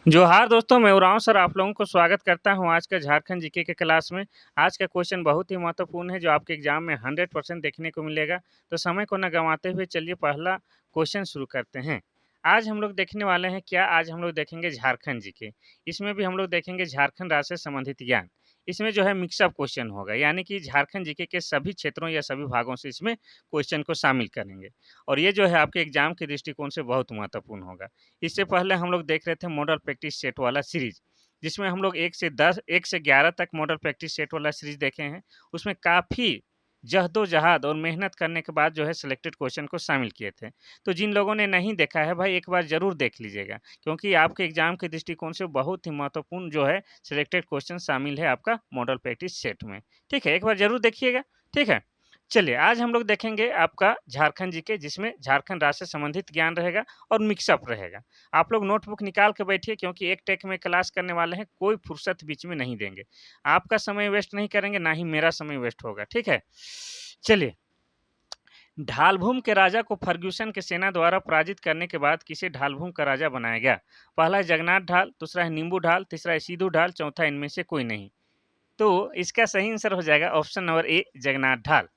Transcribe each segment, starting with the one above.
जोहार दोस्तों, मैं उरांव सर आप लोगों को स्वागत करता हूँ आज का झारखंड जीके के क्लास में। आज का क्वेश्चन बहुत ही महत्वपूर्ण है जो आपके एग्जाम में 100% देखने को मिलेगा। तो समय को न गंवाते हुए चलिए पहला क्वेश्चन शुरू करते हैं। आज हम लोग देखने वाले हैं क्या आज हम लोग देखेंगे झारखंड जीके। इसमें भी हम लोग देखेंगे झारखंड राज्य से संबंधित ज्ञान। इसमें जो है मिक्सअप क्वेश्चन होगा यानी कि झारखंड जीके के सभी क्षेत्रों या सभी भागों से इसमें क्वेश्चन को शामिल करेंगे। और ये जो है आपके एग्जाम के दृष्टिकोण से बहुत महत्वपूर्ण होगा। इससे पहले हम लोग देख रहे थे मॉडल प्रैक्टिस सेट वाला सीरीज, जिसमें हम लोग 1 से 11 तक मॉडल प्रैक्टिस सेट वाला सीरीज देखे हैं। उसमें काफ़ी जहदोजहद और मेहनत करने के बाद जो है सिलेक्टेड क्वेश्चन को शामिल किए थे। तो जिन लोगों ने नहीं देखा है भाई एक बार ज़रूर देख लीजिएगा, क्योंकि आपके एग्जाम के दृष्टिकोण से बहुत ही महत्वपूर्ण जो है सिलेक्टेड क्वेश्चन शामिल है आपका मॉडल प्रैक्टिस सेट में। ठीक है, एक बार ज़रूर देखिएगा। ठीक है, चलिए आज हम लोग देखेंगे आपका झारखंड जीके, जिसमें झारखंड राज्य से संबंधित ज्ञान रहेगा और मिक्सअप रहेगा। आप लोग नोटबुक निकाल के बैठिए, क्योंकि एक टेक में क्लास करने वाले हैं, कोई फुर्सत बीच में नहीं देंगे। आपका समय वेस्ट नहीं करेंगे, ना ही मेरा समय वेस्ट होगा। ठीक है, चलिए। ढालभूम के राजा को फर्ग्यूसन के सेना द्वारा पराजित करने के बाद किसे ढालभूम का राजा बनाया गया? पहला है जगन्नाथ ढाल, दूसरा है नींबू ढाल, तीसरा है सीधू ढाल, चौथा इनमें से कोई नहीं। तो इसका सही आंसर हो जाएगा ऑप्शन नंबर ए, जगन्नाथ ढाल।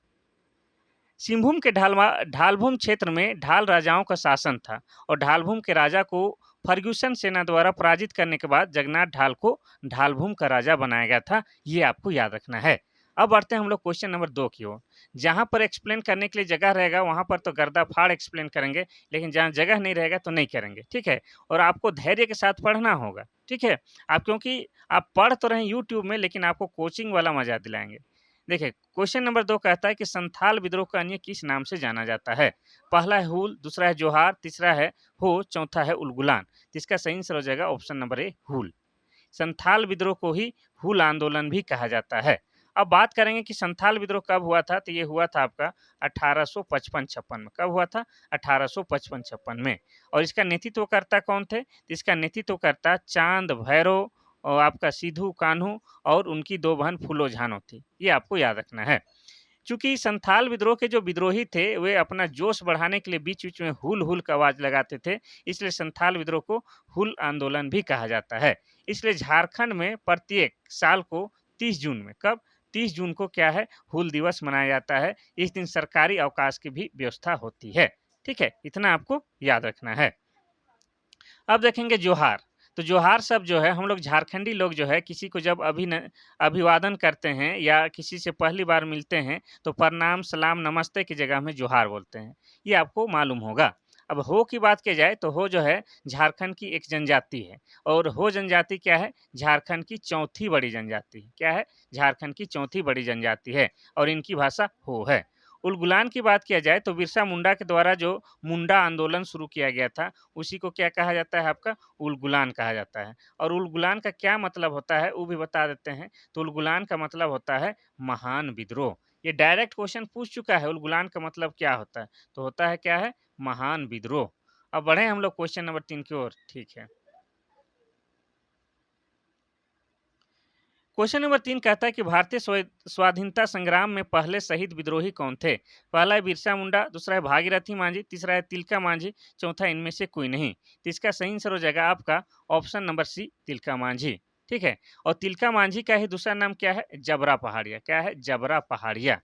सिंहभूम के ढालभूम क्षेत्र में ढाल राजाओं का शासन था और ढालभूम के राजा को फर्ग्यूसन सेना द्वारा पराजित करने के बाद जगन्नाथ ढाल को ढालभूम का राजा बनाया गया था। ये आपको याद रखना है। अब बढ़ते हैं हम लोग क्वेश्चन नंबर 2 की ओर। जहां पर एक्सप्लेन करने के लिए जगह रहेगा वहां पर तो गर्दा फाड़ एक्सप्लेन करेंगे, लेकिन जहां जगह नहीं रहेगा तो नहीं करेंगे। ठीक है, और आपको धैर्य के साथ पढ़ना होगा। ठीक है, आप क्योंकि आप पढ़ तो रहे यूट्यूब में, लेकिन आपको कोचिंग वाला मजा दिलाएंगे। देखिए, क्वेश्चन नंबर 2 कहता है कि संथाल विद्रोह का अन्य किस नाम से जाना जाता है? पहला है हूल, दूसरा है जोहार, तीसरा है हो, चौथा है उलगुलान। जिसका सही आंसर हो जाएगा ऑप्शन नंबर ए, हूल। संथाल विद्रोह को ही हूल आंदोलन भी कहा जाता है। अब बात करेंगे कि संथाल विद्रोह कब हुआ था, तो ये हुआ था आपका 1855-56 में। कब हुआ था? 1855-56 में। और इसका नेतृत्वकर्ता कौन थे? तो इसका नेतृत्वकर्ता चांद भैरव और आपका सिद्धू कान्हू और उनकी 2 बहन फूलो झानो थी। ये आपको याद रखना है। चूँकि संथाल विद्रोह के जो विद्रोही थे, वे अपना जोश बढ़ाने के लिए बीच-बीच में हुल-हुल का आवाज़ लगाते थे, इसलिए संथाल विद्रोह को हुल आंदोलन भी कहा जाता है। इसलिए झारखंड में प्रत्येक साल को 30 जून में, कब? 30 जून को क्या है? हुल दिवस मनाया जाता है। इस दिन सरकारी अवकाश की भी व्यवस्था होती है। ठीक है? इतना आपको याद रखना है। अब देखेंगे जोहार। तो जोहार शब्द जो है हम लोग झारखंडी लोग जो है किसी को जब अभिवादन करते हैं या किसी से पहली बार मिलते हैं तो प्रणाम, सलाम, नमस्ते की जगह में जोहार बोलते हैं। ये आपको मालूम होगा। अब हो की बात की जाए तो हो जो है झारखंड की एक जनजाति है और हो जनजाति क्या है? झारखंड की चौथी बड़ी जनजाति है। क्या है? झारखंड की चौथी बड़ी जनजाति है और इनकी भाषा हो है। उलगुलान की बात किया जाए तो बिरसा मुंडा के द्वारा जो मुंडा आंदोलन शुरू किया गया था, उसी को क्या कहा जाता है आपका? उलगुलान कहा जाता है। और उलगुलान का क्या मतलब होता है वो भी बता देते हैं। तो उलगुलान का मतलब होता है महान विद्रोह। ये डायरेक्ट क्वेश्चन पूछ चुका है, उलगुलान का मतलब क्या होता है? तो होता है क्या है? महान विद्रोह। अब बढ़े हम लोग क्वेश्चन नंबर 3 की ओर। ठीक है, क्वेश्चन नंबर 3 कहता है कि भारतीय स्वाधीनता संग्राम में पहले शहीद विद्रोही कौन थे? पहला है बिरसा मुंडा, दूसरा है भागीरथी मांझी, तीसरा है तिलका मांझी, चौथा इनमें से कोई नहीं। तो इसका सही आंसर हो जाएगा आपका option number C, Tilka Manjhi. ठीक है, और तिलका मांझी का ही दूसरा नाम क्या है? जबरा पहाड़िया। क्या है? जबरा पहाड़िया।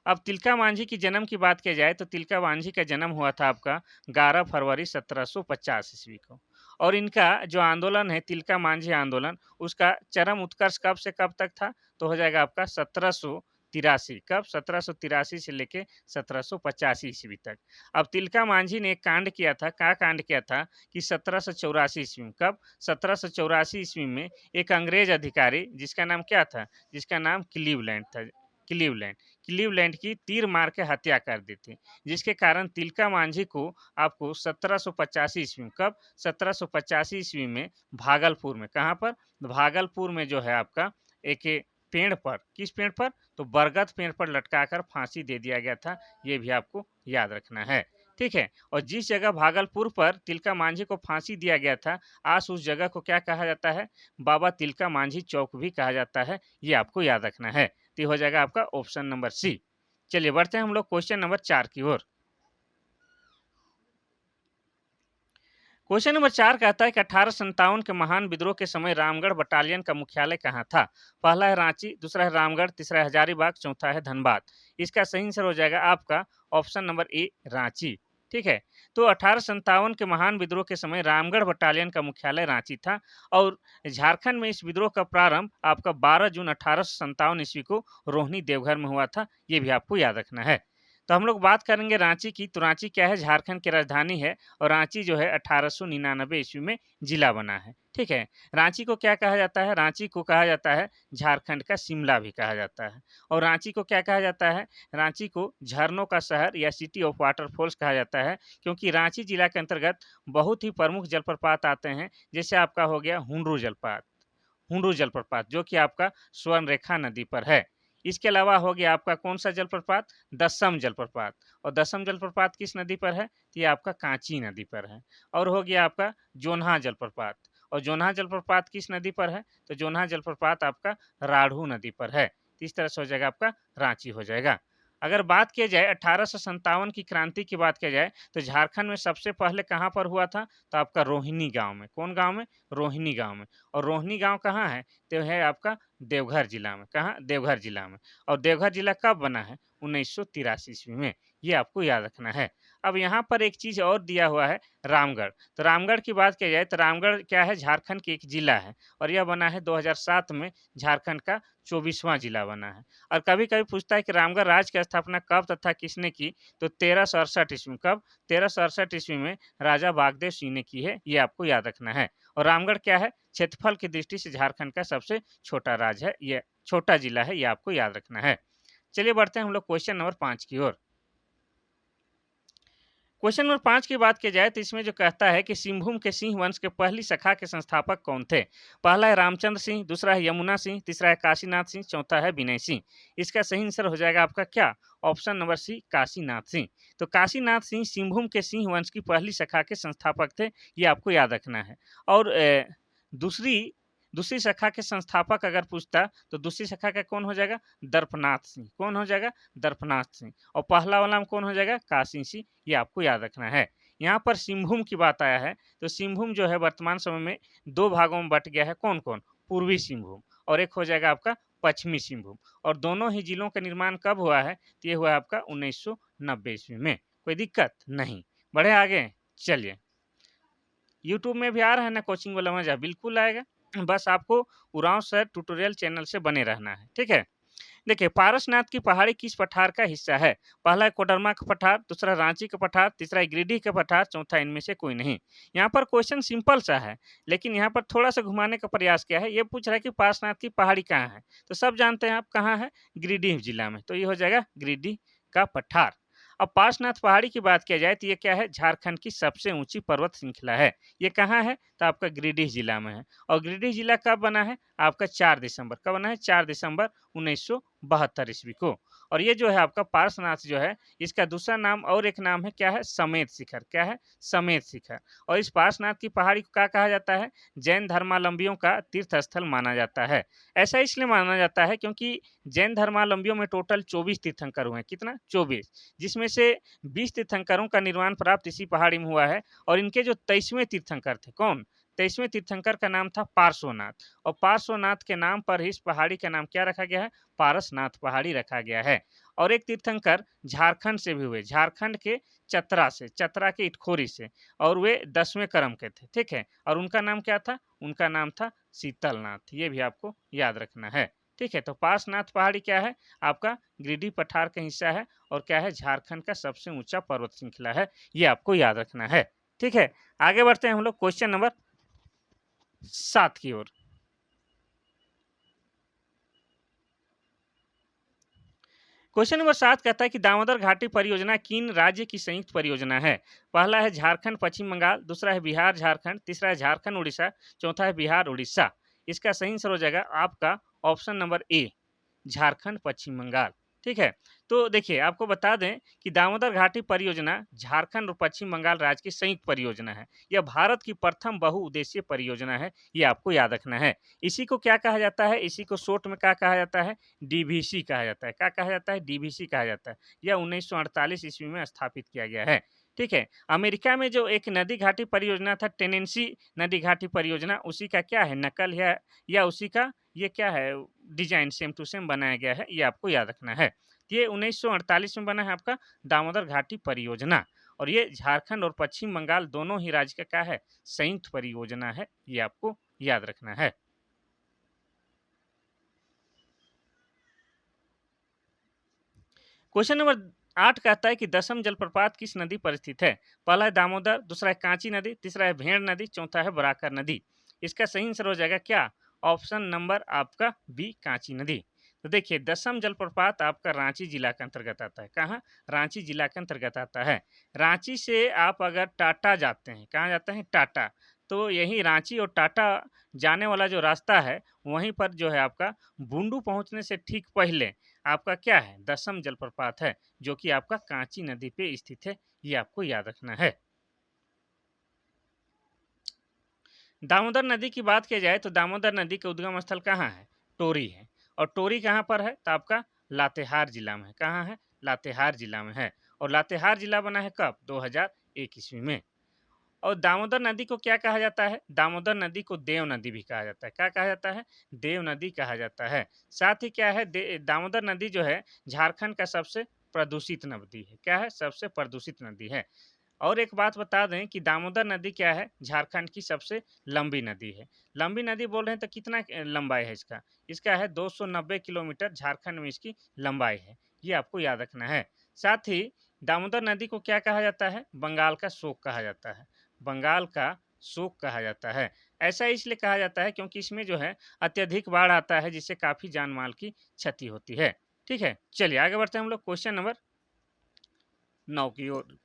अब तिलका मांझी की जन्म की बात की जाए तो तिलका मांझी का जन्म हुआ था आपका 11 फरवरी 1750 ईस्वी को। और इनका जो आंदोलन है तिलका मांझी आंदोलन, उसका चरम उत्कर्ष कब से कब तक था? तो हो जाएगा आपका 1783। कब? 1783 से लेके 1785 ईस्वी तक। अब तिलका मांझी ने एक कांड किया था। क्या कांड किया था? कि 1784 ईस्वी में। कब? 1784 ईस्वी में एक अंग्रेज अधिकारी, जिसका नाम क्या था? जिसका नाम क्लीवलैंड था। क्लीवलैंड क्लीवलैंड की तीर मार के हत्या कर दी थी, जिसके कारण तिलका मांझी को आपको 1785 ईस्वी में, कब? 1785 ईस्वी में भागलपुर में, कहाँ पर? भागलपुर में जो है आपका एक पेड़ पर, किस पेड़ पर? तो बरगद पेड़ पर लटकाकर फांसी दे दिया गया था। ये भी आपको याद रखना है। ठीक है, और जिस जगह भागलपुर पर तिलका मांझी को फांसी दिया गया था, आज उस जगह को क्या कहा जाता है? बाबा तिलका मांझी चौक भी कहा जाता है। ये आपको याद रखना है। तो ये हो जाएगा आपका ऑप्शन नंबर सी। चलिए बढ़ते हैं हम लोग क्वेश्चन नंबर 4 की ओर। क्वेश्चन नंबर 4 कहता है कि 1857 के महान विद्रोह के समय रामगढ़ बटालियन का मुख्यालय कहाँ था? पहला है रांची, दूसरा है रामगढ़, तीसरा है हजारीबाग, चौथा है धनबाद। इसका सही आंसर हो जाएगा आपका ऑप्शन नंबर ए रांची। ठीक है, तो 1857 के महान विद्रोह के समय रामगढ़ बटालियन का मुख्यालय रांची था और झारखंड में इस विद्रोह का प्रारंभ आपका 12 जून 1857 ईस्वी को रोहिणी देवघर में हुआ था। ये भी आपको याद रखना है। तो हम लोग बात करेंगे रांची की। तो रांची क्या है? झारखंड की राजधानी है और रांची जो है 1899 ईस्वी में जिला बना है। ठीक है, रांची को क्या कहा जाता है? रांची को कहा जाता है झारखंड का शिमला भी कहा जाता है। और रांची को क्या कहा जाता है? रांची को झरनों का शहर या सिटी ऑफ वाटरफॉल्स कहा जाता है, क्योंकि रांची जिला के अंतर्गत बहुत ही प्रमुख जलप्रपात आते हैं। जैसे आपका हो गया हुंडरू जलप्रपात जो कि आपका स्वर्णरेखा नदी पर है। इसके अलावा हो गया आपका कौन सा जलप्रपात? दसम जलप्रपात। और दसम जलप्रपात किस नदी पर है? तो ये आपका कांची नदी पर है। और हो गया आपका जोन्हा जलप्रपात। और जोन्हा जलप्रपात किस नदी पर है? तो जोन्हा जलप्रपात आपका राढ़ू नदी पर है। तो इस तरह से हो जाएगा आपका रांची हो जाएगा। अगर बात किया जाए 1857 की क्रांति की बात किया जाए तो झारखंड में सबसे पहले कहाँ पर हुआ था? तो आपका रोहिणी गांव में। कौन गांव में? रोहिणी गांव में। और रोहिणी गांव कहाँ है? तो है आपका देवघर जिला में। कहाँ? देवघर जिला में। और देवघर जिला कब बना है? 1983 ईस्वी में। ये आपको याद रखना है। अब यहाँ पर एक चीज और दिया हुआ है, रामगढ़। तो रामगढ़ की बात की जाए तो रामगढ़ क्या है? झारखंड की एक जिला है और यह बना है 2007 में। झारखंड का 24वां जिला बना है। और कभी कभी पूछता है कि रामगढ़ राज्य की स्थापना कब तथा किसने की? तो 1368 ईस्वी में। कब? 1368 ईस्वी में राजा बागदेव सिंह ने की है। ये आपको याद रखना है। और रामगढ़ क्या है? क्षेत्रफल की दृष्टि से झारखंड का सबसे छोटा राज्य है, ये छोटा जिला है, ये आपको याद रखना है। चलिए बढ़ते हैं हम लोग क्वेश्चन नंबर 5 की ओर। क्वेश्चन नंबर 5 की बात की जाए तो इसमें जो कहता है कि सिंहभूम के सिंह वंश के पहली शाखा के संस्थापक कौन थे? पहला है रामचंद्र सिंह, दूसरा है यमुना सिंह, तीसरा है काशीनाथ सिंह, चौथा है विनय सिंह। इसका सही आंसर हो जाएगा आपका क्या? Option number C Kashinath Singh. तो काशीनाथ सिंह सिंहभूम के सिंह वंश की पहली शाखा के संस्थापक थे, ये आपको याद रखना है। और दूसरी दूसरी शाखा के संस्थापक अगर पूछता तो दूसरी शाखा का कौन हो जाएगा? दर्पनाथ सिंह। कौन हो जाएगा? दर्पनाथ सिंह। और पहला वाला में कौन हो जाएगा? काशी सिंह। ये आपको याद रखना है। यहाँ पर सिंहभूम की बात आया है तो सिंहभूम जो है वर्तमान समय में दो भागों में बट गया है। कौन कौन? पूर्वी सिंहभूम और एक हो जाएगा आपका पश्चिमी सिंहभूम। और दोनों ही जिलों का निर्माण कब हुआ है? तो ये हुआ है आपका 1990 ईस्वी में। कोई दिक्कत नहीं। बढ़े आगे। चलिए, यूट्यूब में भी आ रहा है ना कोचिंग वाला मजा? बिल्कुल आएगा। बस आपको उरांव सर ट्यूटोरियल चैनल से बने रहना है। ठीक है, देखिए पारसनाथ की पहाड़ी किस पठार का हिस्सा है? पहला है कोडरमा का पठार, दूसरा रांची का पठार, तीसरा है गिरिडीह का पठार, चौथा इनमें से कोई नहीं। यहाँ पर क्वेश्चन सिंपल सा है, लेकिन यहाँ पर थोड़ा सा घुमाने का प्रयास किया है। ये पूछ रहा है कि पारसनाथ की पहाड़ी कहाँ है? तो सब जानते हैं आप कहाँ है? गिरिडीह जिला में। तो ये हो जाएगा गिरिडीह का पठार। अब पार्श्वनाथ पहाड़ी की बात किया जाए तो ये क्या है? झारखंड की सबसे ऊंची पर्वत श्रृंखला है। ये कहाँ है? तो आपका गिरिडीह जिला में है। और गिरिडीह जिला कब बना है? आपका 4 दिसंबर। कब बना है? 4 दिसंबर 1972 ईस्वी को। और ये जो है आपका पार्श्वनाथ जो है, इसका दूसरा नाम और एक नाम है, क्या है? समेत शिखर। क्या है? समेत शिखर। और इस पार्श्वनाथ की पहाड़ी को क्या कहा जाता है? जैन धर्मावलंबियों का तीर्थ स्थल माना जाता है। ऐसा इसलिए माना जाता है क्योंकि जैन धर्मावलंबियों में टोटल 24 तीर्थंकर हुए हैं। कितना? 24, जिसमें से 20 तीर्थंकरों का निर्माण प्राप्त इसी पहाड़ी में हुआ है। और इनके जो 23वें तीर्थंकर थे, कौन? 23वें तीर्थंकर का नाम था पार्श्वनाथ। और पार्श्वनाथ के नाम पर ही इस पहाड़ी का नाम क्या रखा गया है? पारसनाथ पहाड़ी रखा गया है। और एक तीर्थंकर झारखंड से भी हुए, झारखंड के चतरा से, चतरा के इटखोरी से। और वे 10वें क्रम के थे। ठीक है, और उनका नाम क्या था? उनका नाम था शीतलनाथ। ये भी आपको याद रखना है। ठीक है, तो पार्श्वनाथ पहाड़ी क्या है? आपका गिरिडीह पठार का हिस्सा है और क्या है? झारखंड का सबसे ऊंचा पर्वत श्रृंखला है। ये आपको याद रखना है। ठीक है, आगे बढ़ते हैं हम लोग क्वेश्चन नंबर 7 की ओर। क्वेश्चन नंबर 7 कहता है कि दामोदर घाटी परियोजना किन राज्य की संयुक्त परियोजना है? पहला है झारखंड पश्चिम बंगाल, दूसरा है बिहार झारखंड, तीसरा है झारखंड उड़ीसा, चौथा है बिहार उड़ीसा। इसका सही आंसर हो जाएगा आपका ऑप्शन नंबर ए, झारखंड पश्चिम बंगाल। ठीक है, तो देखिए आपको बता दें कि दामोदर घाटी परियोजना झारखंड और पश्चिम बंगाल राज्य की संयुक्त परियोजना है। यह भारत की प्रथम बहुउद्देशीय परियोजना है। ये आपको याद रखना है। इसी को क्या कहा जाता है? इसी को शॉर्ट में क्या कहा जाता है? डीवीसी कहा जाता है। क्या कहा जाता है? डीवीसी कहा जाता है। यह 1948 ईस्वी में स्थापित किया गया है। ठीक है। अमेरिका में जो एक नदी घाटी परियोजना था, टेनेंसी नदी घाटी परियोजना, उसी का क्या है नकल है या उसी का ये क्या है डिजाइन सेम टू सेम बनाया गया है, ये आपको याद रखना है। ये 1948 में बना है आपका दामोदर घाटी परियोजना, और ये झारखंड और पश्चिम बंगाल दोनों ही राज्य का क्या है संयुक्त परियोजना है, ये आपको याद रखना है। क्वेश्चन नंबर 8 कहता है कि दसम जलप्रपात किस नदी पर स्थित है? पहला है दामोदर, दूसरा है कांची नदी, तीसरा है भेड़ नदी, चौथा है बराकर नदी। इसका सही आंसर हो जाएगा क्या? ऑप्शन नंबर आपका बी कांची नदी। तो देखिए दसम जलप्रपात आपका रांची जिला के अंतर्गत आता है। कहाँ? रांची जिला के अंतर्गत आता है। रांची से आप अगर टाटा जाते हैं, कहाँ जाते हैं? टाटा। तो यही रांची और टाटा जाने वाला जो रास्ता है, वहीं पर जो है आपका बुंडू पहुंचने से ठीक पहले आपका क्या है दसम जलप्रपात है, जो कि आपका कांची नदी पे स्थित है, ये आपको याद रखना है। दामोदर नदी की बात की जाए तो दामोदर नदी का उद्गम स्थल कहाँ है? टोरी है। और टोरी कहाँ पर है? तो आपका लातेहार जिला में है। कहाँ है? लातेहार जिला में है। और लातेहार जिला बना है कब? 2001 ईस्वी में। और दामोदर नदी को क्या कहा जाता है? दामोदर नदी को देव नदी भी कहा जाता है। क्या कहा जाता है? देव नदी कहा जाता है। साथ ही क्या है दामोदर नदी जो है झारखंड का सबसे प्रदूषित नदी है। क्या है? सबसे प्रदूषित नदी है। और एक बात बता दें कि दामोदर नदी क्या है? झारखंड की सबसे लंबी नदी है। लंबी नदी बोल रहे हैं तो कितना लंबाई है इसका? इसका है 290 किलोमीटर झारखंड में इसकी लंबाई है। ये आपको याद रखना है। साथ ही दामोदर नदी को क्या कहा जाता है? बंगाल का शोक कहा जाता है। बंगाल का शोक कहा जाता है। ऐसा इसलिए कहा जाता है क्योंकि इसमें जो है अत्यधिक बाढ़ आता है, जिससे काफ़ी जान माल की क्षति होती है। ठीक है? चलिए आगे बढ़ते हैं हम लोग क्वेश्चन नंबर 9 की ओर।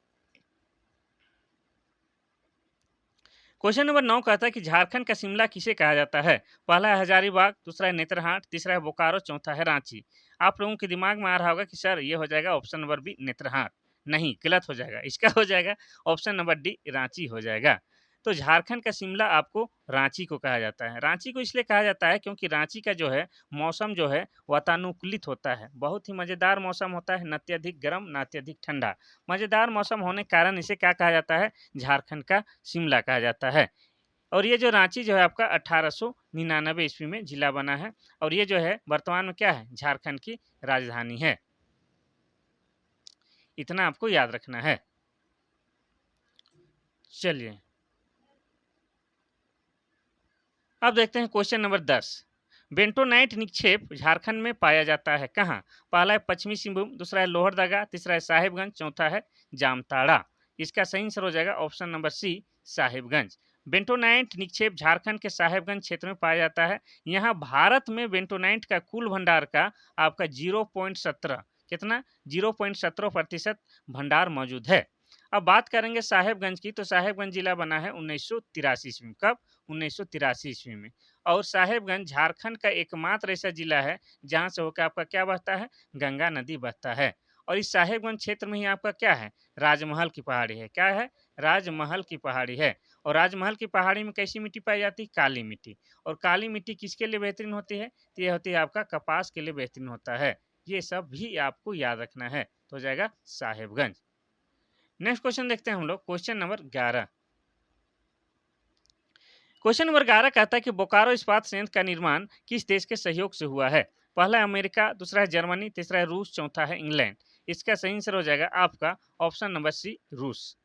क्वेश्चन नंबर 9 कहता है कि झारखंड का शिमला किसे कहा जाता है? पहला है हजारीबाग, दूसरा है नेत्रहाट, तीसरा है बोकारो, चौथा है रांची। आप लोगों के दिमाग में आ रहा होगा कि सर ये हो जाएगा ऑप्शन नंबर बी नेत्रहाट। नहीं, गलत हो जाएगा। इसका हो जाएगा ऑप्शन नंबर डी रांची हो जाएगा। तो झारखंड का शिमला आपको रांची को कहा जाता है। रांची को इसलिए कहा जाता है क्योंकि रांची का जो है मौसम जो है वातानुकूलित होता है। बहुत ही मज़ेदार मौसम होता है, न अत्यधिक गर्म न अत्यधिक ठंडा। मज़ेदार मौसम होने के कारण इसे क्या कहा जाता है? झारखंड का शिमला कहा जाता है। और ये जो रांची जो है आपका 1899 ईस्वी में जिला बना है, और ये जो है वर्तमान में क्या है? झारखंड की राजधानी है। इतना आपको याद रखना है। चलिए अब देखते हैं क्वेश्चन नंबर 10। बेंटोनाइट निक्षेप झारखंड में पाया जाता है कहाँ? पहला है पश्चिमी सिंहभूम, दूसरा है लोहरदगा, तीसरा है साहिबगंज, चौथा है जामताड़ा। इसका सही आंसर हो जाएगा option number C Sahibganj. Bentonite निक्षेप झारखंड के साहिबगंज क्षेत्र में पाया जाता है। यहाँ भारत में बेंटोनाइट का कुल भंडार का आपका 0.17 कितना 0.17% भंडार मौजूद है। अब बात करेंगे साहेबगंज की, तो साहेबगंज जिला बना है 1983 ईस्वी में। कब? 1983 ईस्वी में। और साहेबगंज झारखंड का एकमात्र ऐसा जिला है जहां से होकर आपका क्या बहता है? गंगा नदी बहता है। और इस साहेबगंज क्षेत्र में ही आपका क्या है? राजमहल की पहाड़ी है। क्या है? राजमहल की पहाड़ी है। और राजमहल की पहाड़ी में कैसी मिट्टी पाई जाती है? काली मिट्टी। और काली मिट्टी किसके लिए बेहतरीन होती है? तो ये होती है आपका कपास के लिए बेहतरीन होता है। ये सब भी आपको याद रखना है, तो हो जाएगा साहेबगंज। नेक्स्ट क्वेश्चन देखते हैं हम लोग क्वेश्चन नंबर 11। क्वेश्चन नंबर 11 कहता है कि बोकारो इस्पात संयंत्र का निर्माण किस देश के सहयोग से हुआ है? पहला है अमेरिका, दूसरा है जर्मनी, तीसरा है रूस, चौथा है इंग्लैंड। इसका सही आंसर हो जाएगा आपका ऑप्शन नंबर सी रूस।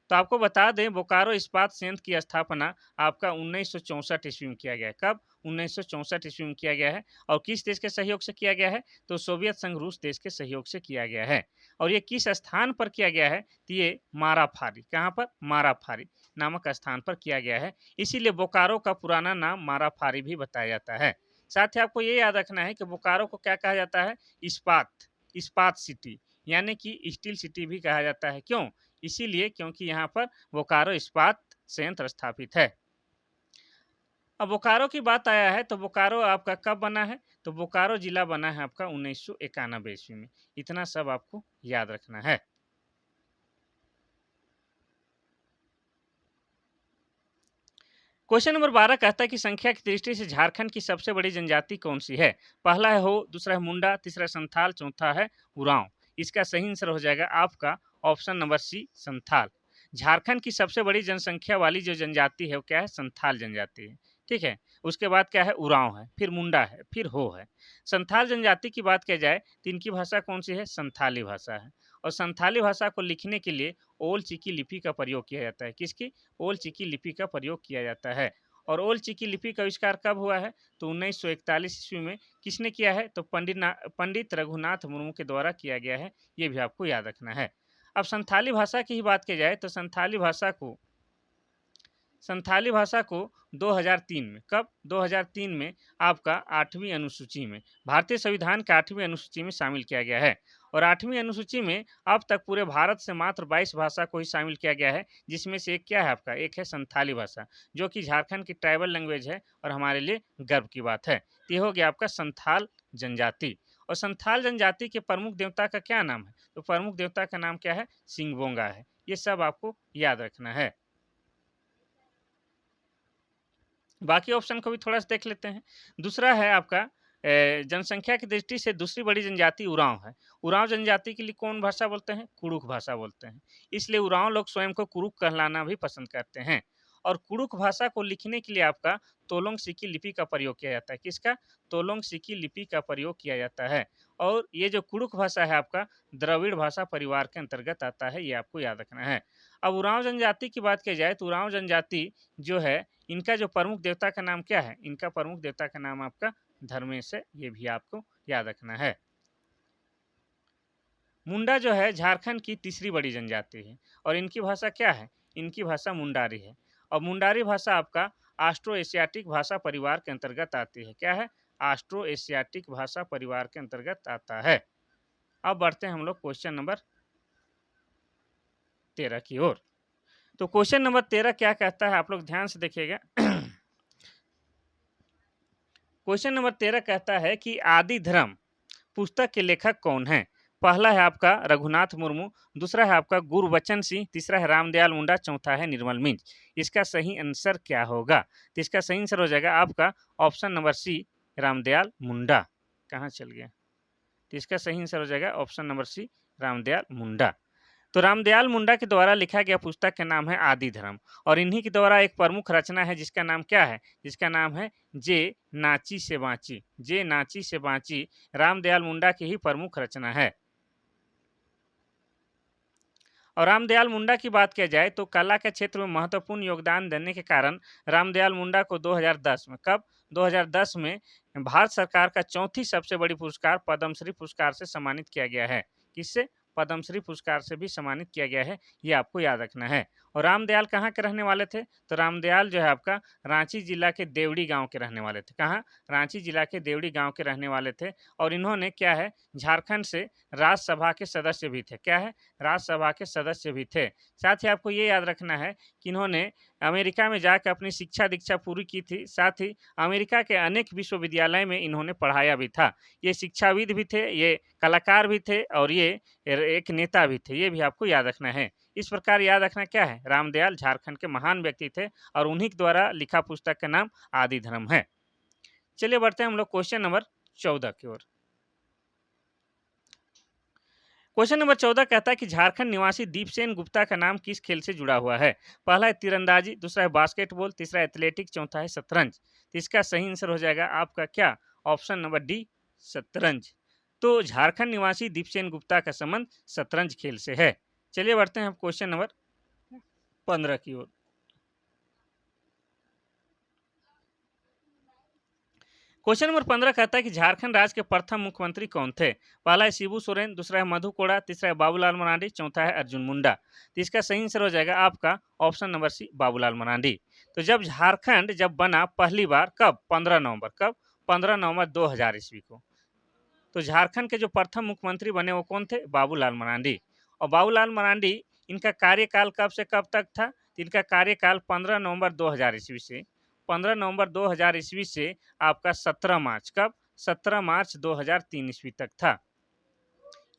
तो आपको बता दें बोकारो इस्पात संयंत्र की स्थापना आपका 1964 ईस्वी में किया गया है। कब? 1964 ईस्वी में किया गया है। और किस देश के सहयोग से किया गया है? तो सोवियत संघ रूस देश के सहयोग से किया गया है। और ये किस स्थान पर किया गया है? तो ये माराफारी। कहाँ पर? माराफारी नामक स्थान पर किया गया है। इसीलिए बोकारो का पुराना नाम माराफारी भी बताया जाता है। साथ ही आपको ये याद रखना है कि बोकारो को क्या कहा जाता है? इस्पात, इस्पात सिटी, यानी कि स्टील सिटी भी कहा जाता है। क्यों? इसीलिए क्योंकि यहाँ पर बोकारो इस्पात संयंत्र स्थापित है। अब बोकारो की बात आया है तो बोकारो आपका कब बना है? तो बोकारो जिला बना है आपका 1991 ईस्वी में। इतना सब आपको याद रखना है। क्वेश्चन नंबर 12 कहता है कि संख्या की दृष्टि से झारखंड की सबसे बड़ी जनजाति कौन सी है? पहला है हो, दूसरा है मुंडा, तीसरा संथाल, चौथा है उरांव। इसका सही आंसर हो जाएगा आपका option number C Santhal. Jharkhand की सबसे बड़ी जनसंख्या वाली जो जनजाति है वो क्या है? संथाल जनजाति है। ठीक है, उसके बाद क्या है? उरांव है, फिर मुंडा है, फिर हो है। संथाल जनजाति की बात किया जाए तो इनकी भाषा कौन सी है? संथाली भाषा है। और संथाली भाषा को लिखने के लिए ओल चिकी लिपि का प्रयोग किया जाता है। किसकी? ओल चिकी लिपि का प्रयोग किया जाता है। और ओल चिकी लिपि का आविष्कार कब हुआ है? तो 1941 ईस्वी में। किसने किया है? तो पंडित रघुनाथ मुर्मू के द्वारा किया गया है। ये भी आपको याद रखना है। अब संथाली भाषा की ही बात की जाए तो संथाली भाषा को 2003 में, कब? 2003 में आपका 8वीं अनुसूची में, भारतीय संविधान के 8वीं अनुसूची में शामिल किया गया है। और 8वीं अनुसूची में अब तक पूरे भारत से मात्र 22 भाषा को ही शामिल किया गया है, जिसमें से एक क्या है आपका? एक है संथाली भाषा, जो कि झारखंड की ट्राइबल लैंग्वेज है और हमारे लिए गर्व की बात है। तो ये हो गया आपका संथाल जनजाति। और संथाल जनजाति के प्रमुख देवता का क्या नाम है? तो प्रमुख देवता का नाम क्या है? सिंगबोंगा है। ये सब आपको याद रखना है। बाकी ऑप्शन को भी थोड़ा सा देख लेते हैं। दूसरा है आपका जनसंख्या की दृष्टि से दूसरी बड़ी जनजाति उरांव है। उरांव जनजाति के लिए कौन भाषा बोलते हैं? कुड़ुक भाषा बोलते हैं। इसलिए उरांव लोग स्वयं को कुड़ुक कहलाना भी पसंद करते हैं। और कुड़ुक भाषा को लिखने के लिए आपका तोलोंग सिकी लिपि का प्रयोग किया जाता है। किसका? तोलोंग सिकी लिपि का प्रयोग किया जाता है। और ये जो कुड़ुक भाषा है आपका द्रविड़ भाषा परिवार के अंतर्गत आता है, ये आपको याद रखना है। अब उरांव जनजाति की बात की जाए तो उरांव जनजाति जो है, इनका जो प्रमुख देवता का नाम क्या है? इनका प्रमुख देवता का नाम आपका धर्मेश है। ये भी आपको याद रखना है। मुंडा जो है झारखंड की तीसरी बड़ी जनजाति है और इनकी भाषा क्या है? इनकी भाषा मुंडारी है। और मुंडारी भाषा आपका आस्ट्रो एशियाटिक भाषा परिवार के अंतर्गत आती है। क्या है? आस्ट्रो एशियाटिक भाषा परिवार के अंतर्गत आता है। अब बढ़ते हैं हम लोग क्वेश्चन नंबर 13 की ओर। तो क्वेश्चन नंबर 13 क्या कहता है? आप लोग ध्यान से देखिएगा। क्वेश्चन नंबर 13 कहता है कि आदि धर्म पुस्तक के लेखक कौन हैं? पहला है आपका रघुनाथ मुर्मू, दूसरा है आपका गुरबचन सिंह, तीसरा है रामदयाल मुंडा, चौथा है निर्मल मिंज। इसका सही आंसर क्या होगा? तो इसका सही आंसर हो जाएगा आपका ऑप्शन नंबर सी, रामदयाल मुंडा। कहाँ चल गया? तो इसका सही आंसर हो जाएगा ऑप्शन नंबर सी, रामदयाल मुंडा। तो रामदयाल मुंडा के द्वारा लिखा गया पुस्तक का नाम है आदि धर्म। और इन्हीं के द्वारा एक प्रमुख रचना है जिसका नाम क्या है? जिसका नाम है जे नाची से बाँची। जे नाची से बाँची रामदयाल मुंडा की ही प्रमुख रचना है। और रामदयाल मुंडा की बात किया जाए तो कला के क्षेत्र में महत्वपूर्ण योगदान देने के कारण रामदयाल मुंडा को 2010 में, कब? 2010 में भारत सरकार का चौथी सबसे बड़ी पुरस्कार पद्मश्री पुरस्कार से सम्मानित किया गया है। किससे? पद्मश्री पुरस्कार से भी सम्मानित किया गया है। ये आपको याद रखना है। और रामदयाल कहाँ के रहने वाले थे? तो रामदयाल जो है आपका रांची जिला के देवड़ी गांव के रहने वाले थे। कहाँ? रांची जिला के देवड़ी गांव के रहने वाले थे। और इन्होंने क्या है, झारखंड से राज्यसभा के सदस्य भी थे। क्या है? राज्यसभा के सदस्य भी थे। साथ ही आपको ये याद रखना है कि इन्होंने अमेरिका में जाकर अपनी शिक्षा दीक्षा पूरी की थी। साथ ही अमेरिका के अनेक विश्वविद्यालय में इन्होंने पढ़ाया भी था। ये शिक्षाविद भी थे, ये कलाकार भी थे और ये एक नेता भी थे। ये भी आपको याद रखना है। इस प्रकार याद रखना क्या है? रामदयाल झारखंड के महान व्यक्ति थे और उन्हीं के द्वारा लिखा पुस्तक का नाम आदि धर्म है। चलिए बढ़ते हैं हम लोग क्वेश्चन नंबर 14 की ओर। क्वेश्चन नंबर 14 कहता है कि झारखंड निवासी दीपसेन गुप्ता का नाम किस खेल से जुड़ा हुआ है? पहला है तीरंदाजी, दूसरा है बास्केटबॉल, तीसरा है एथलेटिक्स, चौथा है शतरंज। तो इसका सही आंसर हो जाएगा आपका क्या? ऑप्शन नंबर डी, शतरंज। तो झारखंड निवासी दीपसेन गुप्ता का संबंध शतरंज खेल से है। चलिए बढ़ते हैं हम क्वेश्चन नंबर 15 की ओर। क्वेश्चन नंबर 15 कहता है कि झारखंड राज्य के प्रथम मुख्यमंत्री कौन थे? पहला है शिबू सोरेन, दूसरा है मधु कोड़ा, तीसरा है बाबूलाल मरांडी, चौथा है अर्जुन मुंडा। तो इसका सही आंसर हो जाएगा आपका option number C, Babulal Marandi. तो जब झारखंड जब बना पहली बार, कब? 15 नवंबर, कब? 15 नवंबर 2000 ईस्वी को। तो झारखंड के जो प्रथम मुख्यमंत्री बने वो कौन थे? बाबूलाल मरांडी। और बाबूलाल मरांडी, इनका कार्यकाल कब से कब तक था? इनका कार्यकाल 15 नवंबर 2000 ईस्वी से 15 नवंबर 2000 ईस्वी से आपका 17 मार्च, कब? 17 मार्च 2003 ईस्वी तक था।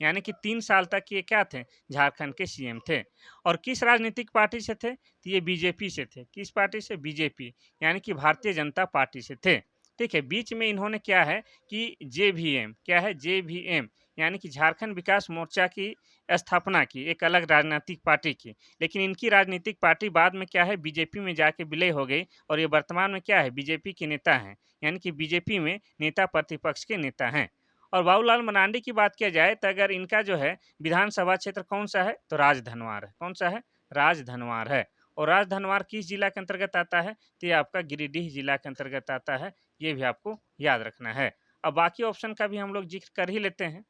यानी कि 3 साल तक ये क्या थे? झारखंड के सीएम थे। और किस राजनीतिक पार्टी से थे? तो ये बीजेपी से थे। किस पार्टी से? बीजेपी, यानी कि भारतीय जनता पार्टी से थे। ठीक है, बीच में इन्होंने क्या है कि जेवीएम क्या है, जेवीएम यानी कि झारखंड विकास मोर्चा की स्थापना की, एक अलग राजनीतिक पार्टी की। लेकिन इनकी राजनीतिक पार्टी बाद में क्या है बीजेपी में जाके विलय हो गई और ये वर्तमान में क्या है बीजेपी के नेता हैं, यानी कि बीजेपी में नेता प्रतिपक्ष के नेता हैं। और बाबूलाल मरांडी की बात किया जाए तो अगर इनका जो है विधानसभा क्षेत्र कौन सा है, तो राजधनवार है। कौन सा है? राजधनवार है। और राजधनवार किस जिला के अंतर्गत आता है? तो ये आपका गिरिडीह जिला के अंतर्गत आता है। ये भी आपको याद रखना है। अब बाकी ऑप्शन का भी हम लोग जिक्र कर ही लेते हैं।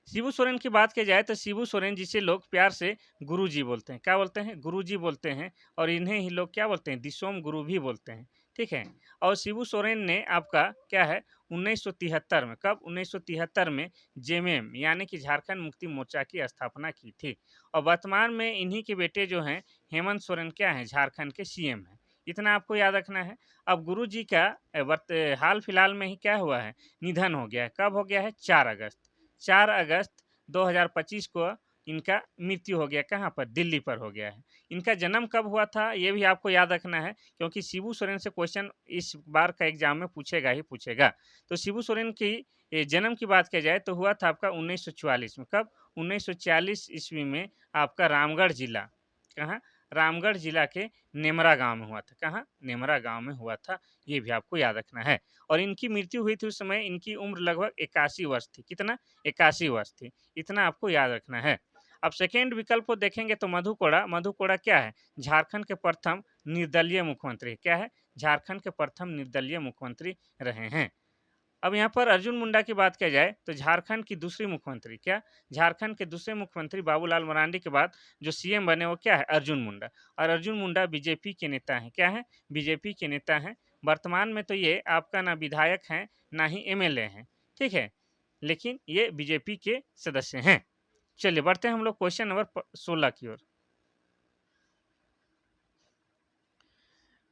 शिबू सोरेन की बात की जाए तो शिबू सोरेन जिसे लोग प्यार से गुरुजी बोलते हैं, क्या बोलते हैं? गुरुजी बोलते हैं। और इन्हें ही लोग क्या बोलते हैं? दिसोम गुरु भी बोलते हैं। ठीक है। और शिबू सोरेन ने आपका क्या है 1973 में, कब? 1973 में जेएमएम यानी कि झारखंड मुक्ति मोर्चा की स्थापना की थी। और वर्तमान में इन्हीं के बेटे जो हैं हेमंत सोरेन क्या हैं? झारखंड के सीएम हैं। इतना आपको याद रखना है। अब गुरु जी का हाल फिलहाल में ही क्या हुआ है? निधन हो गया है। कब हो गया है? 4 अगस्त। 4 अगस्त 2025 को इनका मृत्यु हो गया। कहाँ पर? दिल्ली पर हो गया है। इनका जन्म कब हुआ था ये भी आपको याद रखना है, क्योंकि शिबू सोरेन से क्वेश्चन इस बार का एग्जाम में पूछेगा ही पूछेगा। तो शिबू सोरेन की जन्म की बात किया जाए तो हुआ था आपका 1944 में। कब? 1940 ईस्वी में आपका रामगढ़ जिला, कहाँ? रामगढ़ जिला के नेमरा गांव में हुआ था। कहाँ? नेमरा गांव में हुआ था। ये भी आपको याद रखना है। और इनकी मृत्यु हुई थी उस समय इनकी उम्र लगभग 81 वर्ष थी। कितना? 81 वर्ष थी। इतना आपको याद रखना है। अब सेकेंड विकल्प को देखेंगे तो मधु कोड़ा। मधु कोड़ा क्या है? झारखंड के प्रथम निर्दलीय मुख्यमंत्री। क्या है? झारखंड के प्रथम निर्दलीय मुख्यमंत्री रहे हैं। अब यहाँ पर अर्जुन मुंडा की बात किया जाए तो झारखंड की दूसरी मुख्यमंत्री, क्या? झारखंड के दूसरे मुख्यमंत्री बाबूलाल मरांडी के बाद जो सीएम बने वो क्या है? अर्जुन मुंडा। और अर्जुन मुंडा बीजेपी के नेता हैं। क्या है? बीजेपी के नेता हैं। वर्तमान में तो ये आपका ना विधायक हैं ना ही एमएलए हैं। ठीक है, लेकिन ये बीजेपी के सदस्य हैं। चलिए बढ़ते हैं हम लोग क्वेश्चन नंबर 16 की ओर।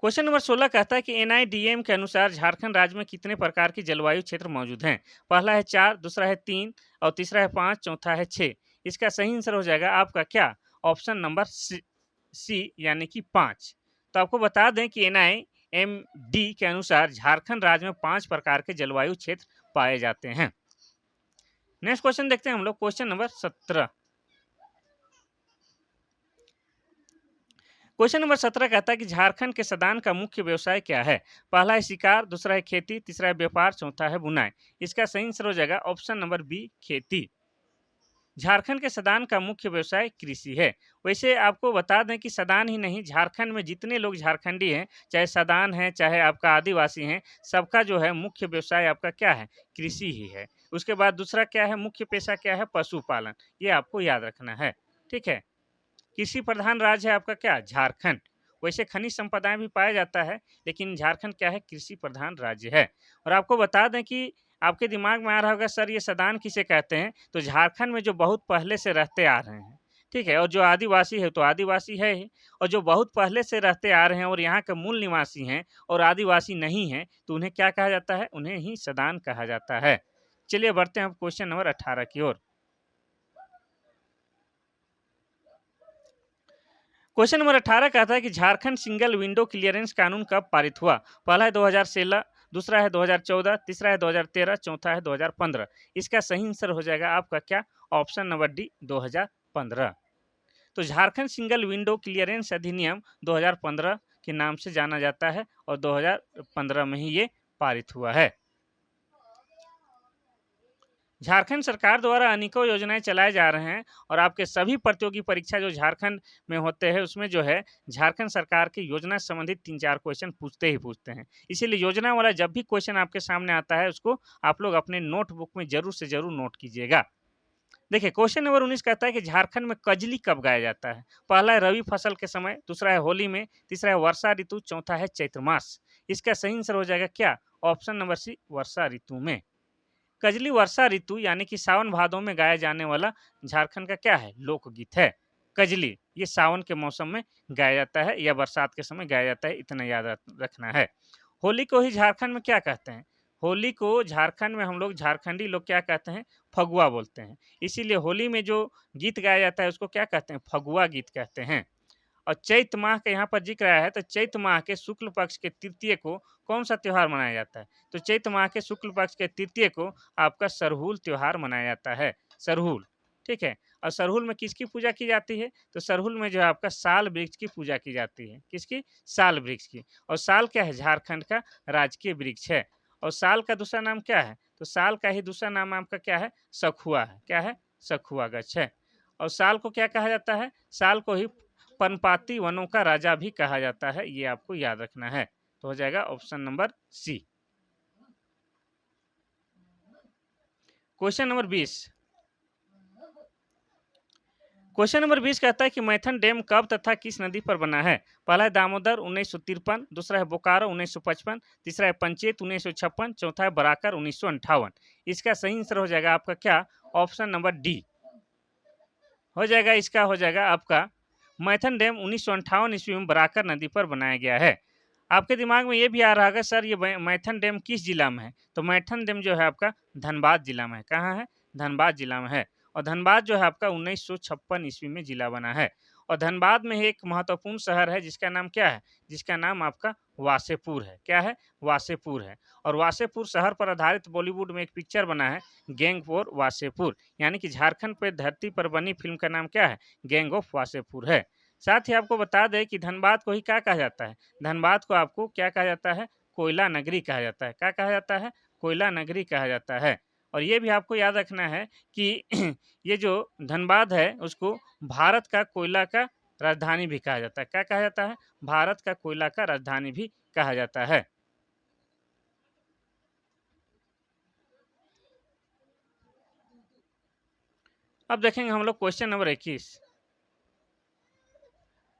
क्वेश्चन नंबर 16 कहता है कि एनआईडीएम के अनुसार झारखंड राज्य में कितने प्रकार की जलवायु क्षेत्र मौजूद हैं? पहला है 4, दूसरा है 3 और तीसरा है 5, चौथा है 6। इसका सही आंसर हो जाएगा आपका क्या? ऑप्शन नंबर सी यानी कि 5। तो आपको बता दें कि एनआईएमडी के अनुसार झारखंड राज्य में 5 प्रकार के जलवायु क्षेत्र पाए जाते हैं। नेक्स्ट क्वेश्चन देखते हैं हम लोग, क्वेश्चन नंबर 17। क्वेश्चन नंबर 17 कहता है कि झारखंड के सदान का मुख्य व्यवसाय क्या है? पहला है शिकार, दूसरा है खेती, तीसरा है व्यापार, चौथा है बुनाई। इसका सही आंसर हो जाएगा ऑप्शन नंबर बी, खेती। झारखंड के सदान का मुख्य व्यवसाय कृषि है। वैसे आपको बता दें कि सदान ही नहीं, झारखंड में जितने लोग झारखंडी हैं, चाहे सदान है चाहे आपका आदिवासी हैं, सबका जो है मुख्य व्यवसाय आपका क्या है? कृषि ही है। उसके बाद दूसरा क्या है? मुख्य पेशा क्या है? पशुपालन। ये आपको याद रखना है। ठीक है। कृषि प्रधान राज्य है आपका क्या? झारखंड। वैसे खनिज संपदाएं भी पाया जाता है, लेकिन झारखंड क्या है? कृषि प्रधान राज्य है। और आपको बता दें कि आपके दिमाग में आ रहा होगा सर ये सदान किसे कहते हैं? तो झारखंड में जो बहुत पहले से रहते आ रहे हैं, ठीक है, और जो आदिवासी है तो आदिवासी है ही, और जो बहुत पहले से रहते आ रहे हैं और यहाँ के मूल निवासी हैं और आदिवासी नहीं हैं, तो उन्हें क्या कहा जाता है? उन्हें ही सदान कहा जाता है। चलिए बढ़ते हैं क्वेश्चन नंबर 18 की ओर। क्वेश्चन नंबर 18 कहता है कि झारखंड सिंगल विंडो क्लियरेंस कानून कब पारित हुआ? पहला है 2016, दूसरा है 2014, तीसरा है 2013, चौथा है 2015। इसका सही आंसर हो जाएगा आपका क्या? Option number D, 2015। तो झारखंड सिंगल विंडो क्लियरेंस अधिनियम 2015 के नाम से जाना जाता है और 2015 में ही ये पारित हुआ है। झारखंड सरकार द्वारा अनेकों योजनाएं चलाए जा रहे हैं और आपके सभी प्रतियोगी परीक्षा जो झारखंड में होते हैं उसमें जो है झारखंड सरकार की योजना से संबंधित 3-4 क्वेश्चन पूछते ही पूछते हैं। इसीलिए योजना वाला जब भी क्वेश्चन आपके सामने आता है उसको आप लोग अपने नोटबुक में जरूर से जरूर नोट कीजिएगा। देखिए क्वेश्चन नंबर 19 कहता है कि झारखंड में कजली कब गाया जाता है? पहला है रवि फसल के समय, दूसरा है होली में, तीसरा है वर्षा ऋतु, चौथा है चैत्र मास। इसका सही आंसर हो जाएगा क्या? ऑप्शन नंबर सी, वर्षा ऋतु में। कजली वर्षा ऋतु यानी कि सावन भादों में गाया जाने वाला झारखंड का क्या है? लोकगीत है। कजली ये सावन के मौसम में गाया जाता है या बरसात के समय गाया जाता है, इतना याद रखना है। होली को ही झारखंड में क्या कहते हैं? होली को झारखंड में हम लोग झारखंडी लोग क्या कहते हैं? फगुआ बोलते हैं। इसीलिए होली में जो गीत गाया जाता है उसको क्या कहते हैं? फगुआ गीत कहते हैं। और चैत माह का यहाँ पर जिक्र आया है, तो चैत माह के शुक्ल पक्ष के तृतीय को कौन सा त्योहार मनाया जाता है? तो चैत माह के शुक्ल पक्ष के तृतीय को आपका सरहुल त्योहार मनाया जाता है, सरहुल, ठीक है। और सरहुल में किसकी पूजा की जाती है? तो सरहुल में जो है आपका साल वृक्ष की पूजा की जाती है। किसकी? साल वृक्ष की। और साल क्या है? झारखंड का राजकीय वृक्ष है। और साल का दूसरा नाम क्या है? तो साल का ही दूसरा नाम आपका क्या है? सखुआ है। क्या है? सखुआ गछ है। और साल को क्या कहा जाता है? साल को ही पर्णपाती वनों का राजा भी कहा जाता है, ये आपको याद रखना है। तो हो जाएगा option number C. Question number 20। Question number 20 कहता है कि मैथन डैम कब तथा किस नदी पर बना है? पहला है दामोदर 1953, दूसरा है बोकारो 1955, तीसरा है पंचेत 1956, चौथा है बराकर 1958। इसका सही आंसर हो जाएगा आपका क्या? ऑप्शन नंबर डी हो जाएगा। इसका हो जाएगा आपका मैथन डैम 1958 ईस्वी में बराकर नदी पर बनाया गया है। आपके दिमाग में ये भी आ रहा होगा सर ये मैथन डैम किस जिला में है? तो मैथन डैम जो है आपका धनबाद जिला में है। कहाँ है? धनबाद जिला में है। और धनबाद जो है आपका 1956 ईस्वी में जिला बना है। और धनबाद में ही एक महत्वपूर्ण शहर है जिसका नाम क्या है? जिसका नाम आपका वासेपुर है। क्या है? वासेपुर है। और वासेपुर शहर पर आधारित बॉलीवुड में एक पिक्चर बना है, गैंग फॉर वासेपुर, यानी कि झारखंड पर धरती पर बनी फिल्म का नाम क्या है? गैंग ऑफ वासेपुर है। साथ ही आपको बता दें कि धनबाद को ही क्या कहा जाता है? धनबाद को आपको क्या कहा जाता है? कोयला नगरी कहा जाता है। क्या कहा जाता है? कोयला नगरी कहा जाता है। और ये भी आपको याद रखना है कि ये जो धनबाद है उसको भारत का कोयला का राजधानी भी कहा जाता है। क्या कहा जाता है? भारत का कोयला का राजधानी भी कहा जाता है। अब देखेंगे हम लोग क्वेश्चन नंबर 21।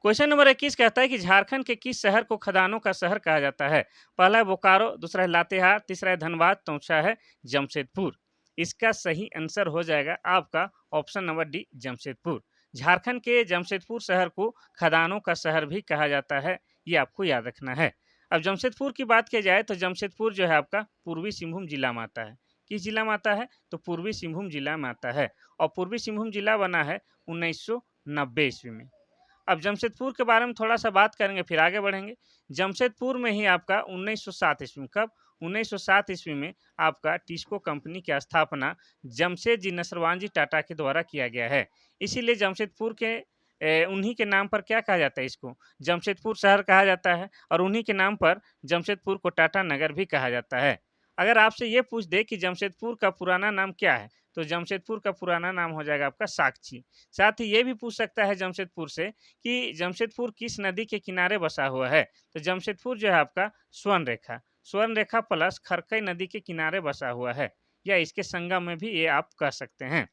क्वेश्चन नंबर 21 कहता है कि झारखंड के किस शहर को खदानों का शहर कहा जाता है? पहला है बोकारो, दूसरा है लातेहार, तीसरा है धनबाद, चौथा है जमशेदपुर। इसका सही आंसर हो जाएगा आपका option number D, Jamshedpur. Jharkhand के जमशेदपुर शहर को खदानों का शहर भी कहा जाता है, ये आपको याद रखना है। अब जमशेदपुर की बात की जाए तो जमशेदपुर जो है आपका पूर्वी सिंहभूम जिला में आता है। किस जिला में आता है? तो पूर्वी सिंहभूम जिला में आता है। और पूर्वी सिंहभूम जिला बना है 1990 ईस्वी में। अब जमशेदपुर के बारे में थोड़ा सा बात करेंगे फिर आगे बढ़ेंगे। जमशेदपुर में ही आपका 1907 ईस्वी में, कब? 1907 ईस्वी में आपका टिस्को कंपनी की स्थापना जमशेद जी नसरवान जी टाटा के द्वारा किया गया है। इसीलिए जमशेदपुर के उन्हीं के नाम पर क्या कहा जाता है? इसको जमशेदपुर शहर कहा जाता है। और उन्हीं के नाम पर जमशेदपुर को टाटा नगर भी कहा जाता है। अगर आपसे ये पूछ दे कि जमशेदपुर का पुराना नाम क्या है, तो जमशेदपुर का पुराना नाम हो जाएगा आपका साकची। साथ ही ये भी पूछ सकता है जमशेदपुर से कि जमशेदपुर किस नदी के किनारे बसा हुआ है? तो जमशेदपुर जो है आपका स्वर्ण रेखा प्लस खरकई नदी के किनारे बसा हुआ है, या इसके संगम में भी ये आप कह सकते हैं।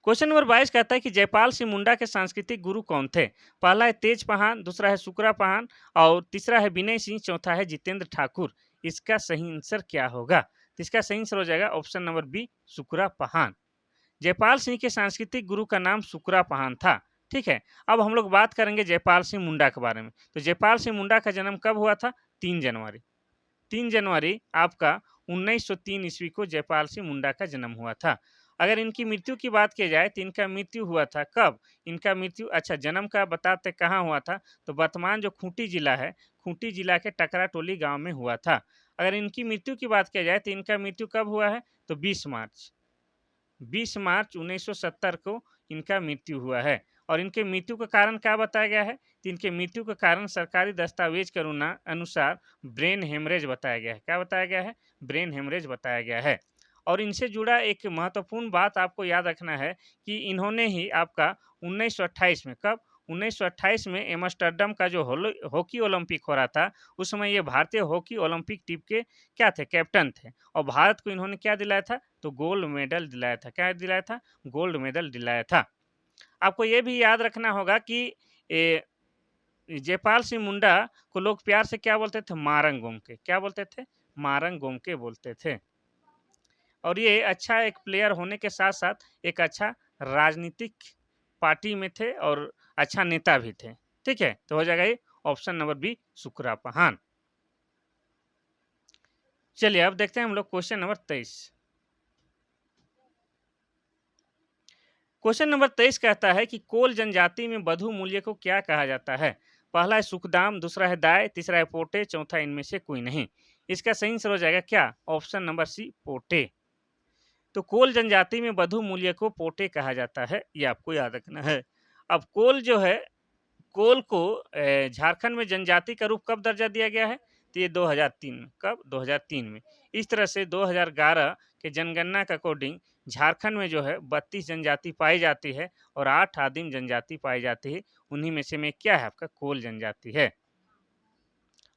क्वेश्चन नंबर 22 कहता है कि जयपाल सिंह मुंडा के सांस्कृतिक गुरु कौन थे? पहला है तेज पहान, दूसरा है सुकरा पहान, और तीसरा है विनय सिंह, चौथा है जितेंद्र ठाकुर। इसका सही आंसर क्या होगा? तो इसका सही आंसर हो जाएगा ऑप्शन नंबर बी, सुकरा पहान। जयपाल सिंह के सांस्कृतिक गुरु का नाम सुकरा पहान था। ठीक है। अब हम लोग बात करेंगे जयपाल सिंह मुंडा के बारे में। तो जयपाल सिंह मुंडा का जन्म कब हुआ था? 3 जनवरी। 3 जनवरी आपका 1903 ईस्वी को जयपाल सिंह मुंडा का जन्म हुआ था। अगर इनकी मृत्यु की बात की जाए तो इनका मृत्यु हुआ था कब? इनका मृत्यु, अच्छा जन्म का बताते कहाँ हुआ था? तो वर्तमान जो खूंटी जिला है, खूंटी जिला के टकरा टोली गांव में हुआ था। अगर इनकी मृत्यु की बात की जाए तो इनका मृत्यु कब हुआ है? तो 20 मार्च 1970 को इनका मृत्यु हुआ है। और इनके मृत्यु का कारण क्या बताया गया है? तो इनके मृत्यु का कारण सरकारी दस्तावेज के अनुसार ब्रेन हेमरेज बताया गया है। क्या बताया गया है? ब्रेन हेमरेज बताया गया है। और इनसे जुड़ा एक महत्वपूर्ण बात आपको याद रखना है कि इन्होंने ही आपका 1928 में, कब? 1928 में एम्स्टर्डम का जो हॉकी ओलंपिक हो रहा था, उस समय ये भारतीय हॉकी ओलंपिक टीम के क्या थे? कैप्टन थे। और भारत को इन्होंने क्या दिलाया था? तो गोल्ड मेडल दिलाया था। क्या दिलाया था? गोल्ड मेडल दिलाया था। आपको ये भी याद रखना होगा कि ए, जयपाल सिंह मुंडा को लोग प्यार से क्या बोलते थे? मारंग गोमके। क्या बोलते थे? मारंग गोमके बोलते थे। और ये अच्छा एक प्लेयर होने के साथ साथ एक अच्छा राजनीतिक पार्टी में थे और अच्छा नेता भी थे। ठीक है, तो हो जाएगा ये ऑप्शन नंबर बी, सुकरा पहान। चलिए अब देखते हैं हम लोग क्वेश्चन नंबर 23। क्वेश्चन नंबर 23 कहता है कि कोल जनजाति में बधु मूल्य को क्या कहा जाता है? पहला है सुखदाम, दूसरा है दाय, तीसरा है पोटे, चौथा इनमें से कोई नहीं। इसका सही आंसर हो जाएगा क्या? ऑप्शन नंबर सी, पोटे। तो कोल जनजाति में बधु मूल्य को पोटे कहा जाता है, ये आपको याद रखना है। अब कोल जो है, कोल को झारखंड में जनजाति का रूप कब दर्जा दिया गया है? तो ये 2003 में। कब? 2003 में। इस तरह से 2011 के जनगणना के अकॉर्डिंग झारखंड में जो है 32 जनजाति पाई जाती है और 8 आदिम जनजाति पाई जाती है। उन्हीं में से में क्या है? आपका कोल जनजाति है।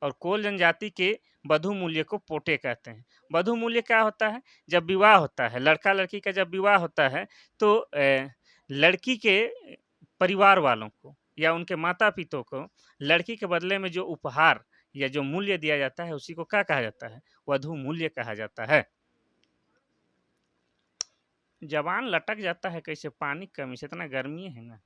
और कोल जनजाति के बधु मूल्य को पोटे कहते हैं। बधु मूल्य क्या होता है? जब विवाह होता है, लड़का लड़की का जब विवाह होता है तो लड़की के परिवार वालों को या उनके माता पिता को लड़की के बदले में जो उपहार या जो मूल्य दिया जाता है उसी को क्या कहा जाता है? वधु मूल्य कहा जाता है। जबान लटक जाता है कैसे? पानी की कमी से, इतना गर्मी है ना।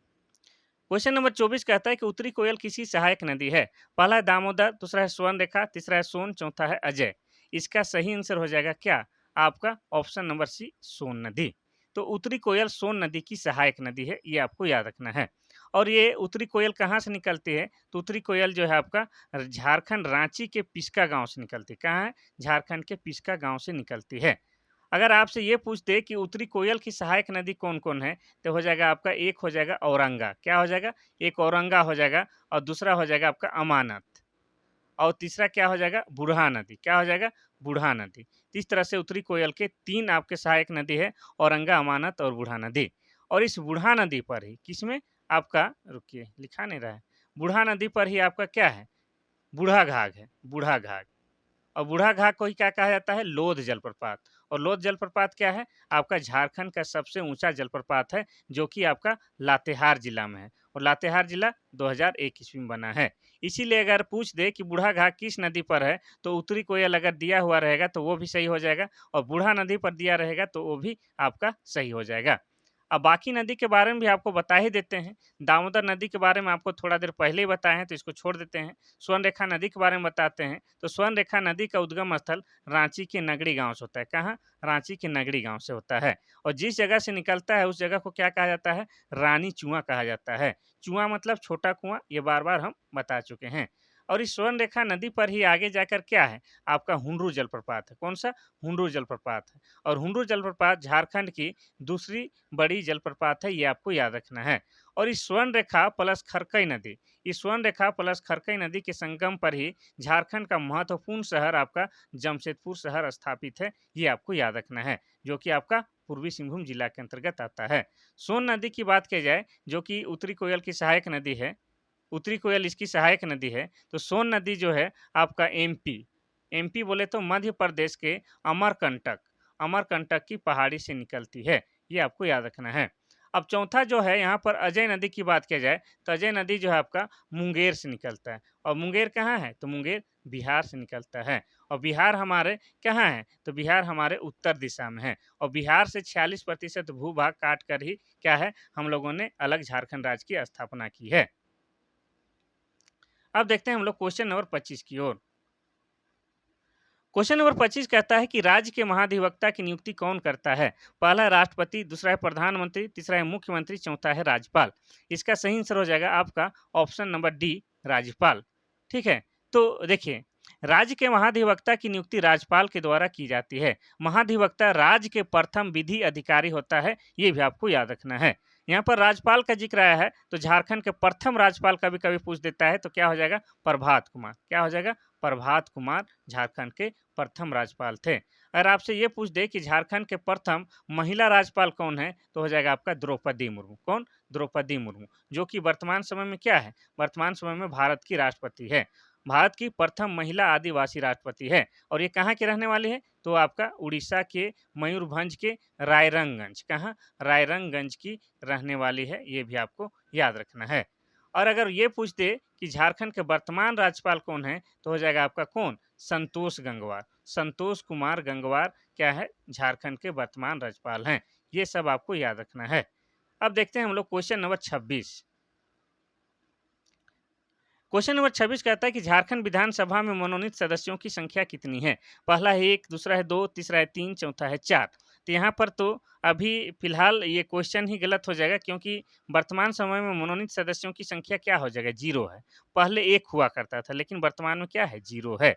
क्वेश्चन नंबर 24 कहता है कि उत्तरी कोयल किसी सहायक नदी है? पहला है दामोदर, दूसरा है स्वर्णरेखा, तीसरा है सोन, चौथा है अजय। इसका सही आंसर हो जाएगा क्या? आपका ऑप्शन नंबर सी, सोन नदी। तो उत्तरी कोयल सोन नदी की सहायक नदी है, ये आपको याद रखना है। और ये उत्तरी कोयल कहाँ से निकलती है? तो उत्तरी कोयल जो है आपका झारखंड रांची के पिस्का गांव से निकलती है। कहाँ है? झारखंड के पिस्का गांव से निकलती है। अगर आपसे ये पूछते कि उत्तरी कोयल की सहायक नदी कौन-कौन है, तो हो जाएगा आपका, एक हो जाएगा औरंगा, क्या हो जाएगा? एक औरंगा हो जाएगा और दूसरा हो जाएगा आपका अमानत और तीसरा क्या हो जाएगा? बूढ़ा नदी, क्या हो जाएगा? बूढ़ा नदी। तो इस तरह से उत्तरी कोयल के 3 आपके सहायक नदी है, औरंगा, अमानत और बूढ़ा नदी। और इस बूढ़ा नदी पर ही किसमें? आपका रुकिए, लिखा नहीं रहा है। बूढ़ा नदी पर ही आपका क्या है? बूढ़ा घाघ है, बूढ़ा घाघ। और बूढ़ा घाघ को ही क्या कहा जाता है? लोध जलप्रपात। और लोध जलप्रपात क्या है? आपका झारखंड का सबसे ऊंचा जलप्रपात है, जो कि आपका लातेहार जिला में है और लातेहार जिला 2001 ईस्वी में बना है। इसीलिए अगर पूछ दे कि बूढ़ा घाघ किस नदी पर है, तो उत्तरी कोयल अगर दिया हुआ रहेगा तो वो भी सही हो जाएगा और बूढ़ा नदी पर दिया रहेगा तो वो भी आपका सही हो जाएगा। अब बाकी नदी के बारे में भी आपको बता ही देते हैं। दामोदर नदी के बारे में आपको थोड़ा देर पहले ही बताए हैं, तो इसको छोड़ देते हैं। स्वर्णरेखा नदी के बारे में बताते हैं। तो स्वर्णरेखा नदी का उद्गम स्थल रांची के नगड़ी गांव से होता है। कहाँ? रांची के नगड़ी गांव से होता है। और जिस जगह से निकलता है उस जगह को क्या कहा जाता है? रानी चुआ कहा जाता है। चुआ मतलब छोटा कुआं, ये बार बार हम बता चुके हैं। और इस स्वर्णरेखा नदी पर ही आगे जाकर क्या है? आपका हुंडरू जलप्रपात है। कौन सा? हुंडरू जलप्रपात है। और हुंडरू जलप्रपात झारखंड की दूसरी बड़ी जलप्रपात है, ये आपको याद रखना है। और इस स्वर्णरेखा प्लस खरकई नदी, इस स्वर्णरेखा प्लस खरकई नदी के संगम पर ही झारखंड का महत्वपूर्ण शहर आपका जमशेदपुर शहर स्थापित है, ये आपको याद रखना है, जो कि आपका पूर्वी सिंहभूम जिला के अंतर्गत आता है। सोन नदी की बात की जाए, जो कि उत्तरी कोयल की सहायक नदी है, उत्तरी कोयल इसकी सहायक नदी है। तो सोन नदी जो है आपका एमपी, एमपी बोले तो मध्य प्रदेश के अमरकंटक, अमरकंटक की पहाड़ी से निकलती है, ये आपको याद रखना है। अब चौथा जो है यहाँ पर अजय नदी की बात किया जाए, तो अजय नदी जो है आपका मुंगेर से निकलता है। और मुंगेर कहाँ है? तो मुंगेर बिहार से निकलता है। और बिहार हमारे कहाँ है? तो बिहार हमारे उत्तर दिशा में है। और बिहार से 46% भूभाग काट कर ही क्या है, हम लोगों ने अलग झारखंड राज्य की स्थापना की है। अब देखते हैं हम लोग क्वेश्चन नंबर 25 की ओर। क्वेश्चन नंबर 25 कहता है कि राज्य के महाधिवक्ता की नियुक्ति कौन करता है? पहला है राष्ट्रपति, दूसरा है प्रधानमंत्री, तीसरा है मुख्यमंत्री, चौथा है राज्यपाल। इसका सही आंसर हो जाएगा आपका ऑप्शन नंबर डी, राज्यपाल। ठीक है, तो देखिए, राज्य के महाधिवक्ता की नियुक्ति राज्यपाल के द्वारा की जाती है। महाधिवक्ता राज्य के प्रथम विधि अधिकारी होता है, ये भी आपको याद रखना है। यहाँ पर राज्यपाल का जिक्र आया है, तो झारखंड के प्रथम राज्यपाल का भी कभी पूछ देता है तो क्या हो जाएगा? प्रभात कुमार। क्या हो जाएगा? प्रभात कुमार झारखंड के प्रथम राज्यपाल थे। अगर आपसे ये पूछ दे कि झारखंड के प्रथम महिला राज्यपाल कौन है, तो हो जाएगा आपका द्रौपदी मुर्मू। कौन? द्रौपदी मुर्मू, जो कि वर्तमान समय में क्या है? वर्तमान समय में भारत की राष्ट्रपति है। भारत की प्रथम महिला आदिवासी राष्ट्रपति है। और ये कहाँ की रहने वाली है? तो आपका उड़ीसा के मयूरभंज के रायरंगगंज, कहाँ? रायरंगगंज की रहने वाली है, ये भी आपको याद रखना है। और अगर ये पूछ दे कि झारखंड के वर्तमान राज्यपाल कौन है, तो हो जाएगा आपका कौन? संतोष गंगवार। संतोष कुमार गंगवार क्या है? झारखंड के वर्तमान राज्यपाल हैं। ये सब आपको याद रखना है। अब देखते हैं हम लोग क्वेश्चन नंबर 26। क्वेश्चन नंबर 26 कहता है कि झारखंड विधानसभा में मनोनीत सदस्यों की संख्या कितनी है? पहला है 1, दूसरा है 2, तीसरा है 3, चौथा है 4। तो यहाँ पर तो अभी फ़िलहाल ये क्वेश्चन ही गलत हो जाएगा, क्योंकि वर्तमान समय में मनोनीत सदस्यों की संख्या क्या हो जाएगा? 0 है। पहले 1 हुआ करता था, लेकिन वर्तमान में क्या है? 0 है।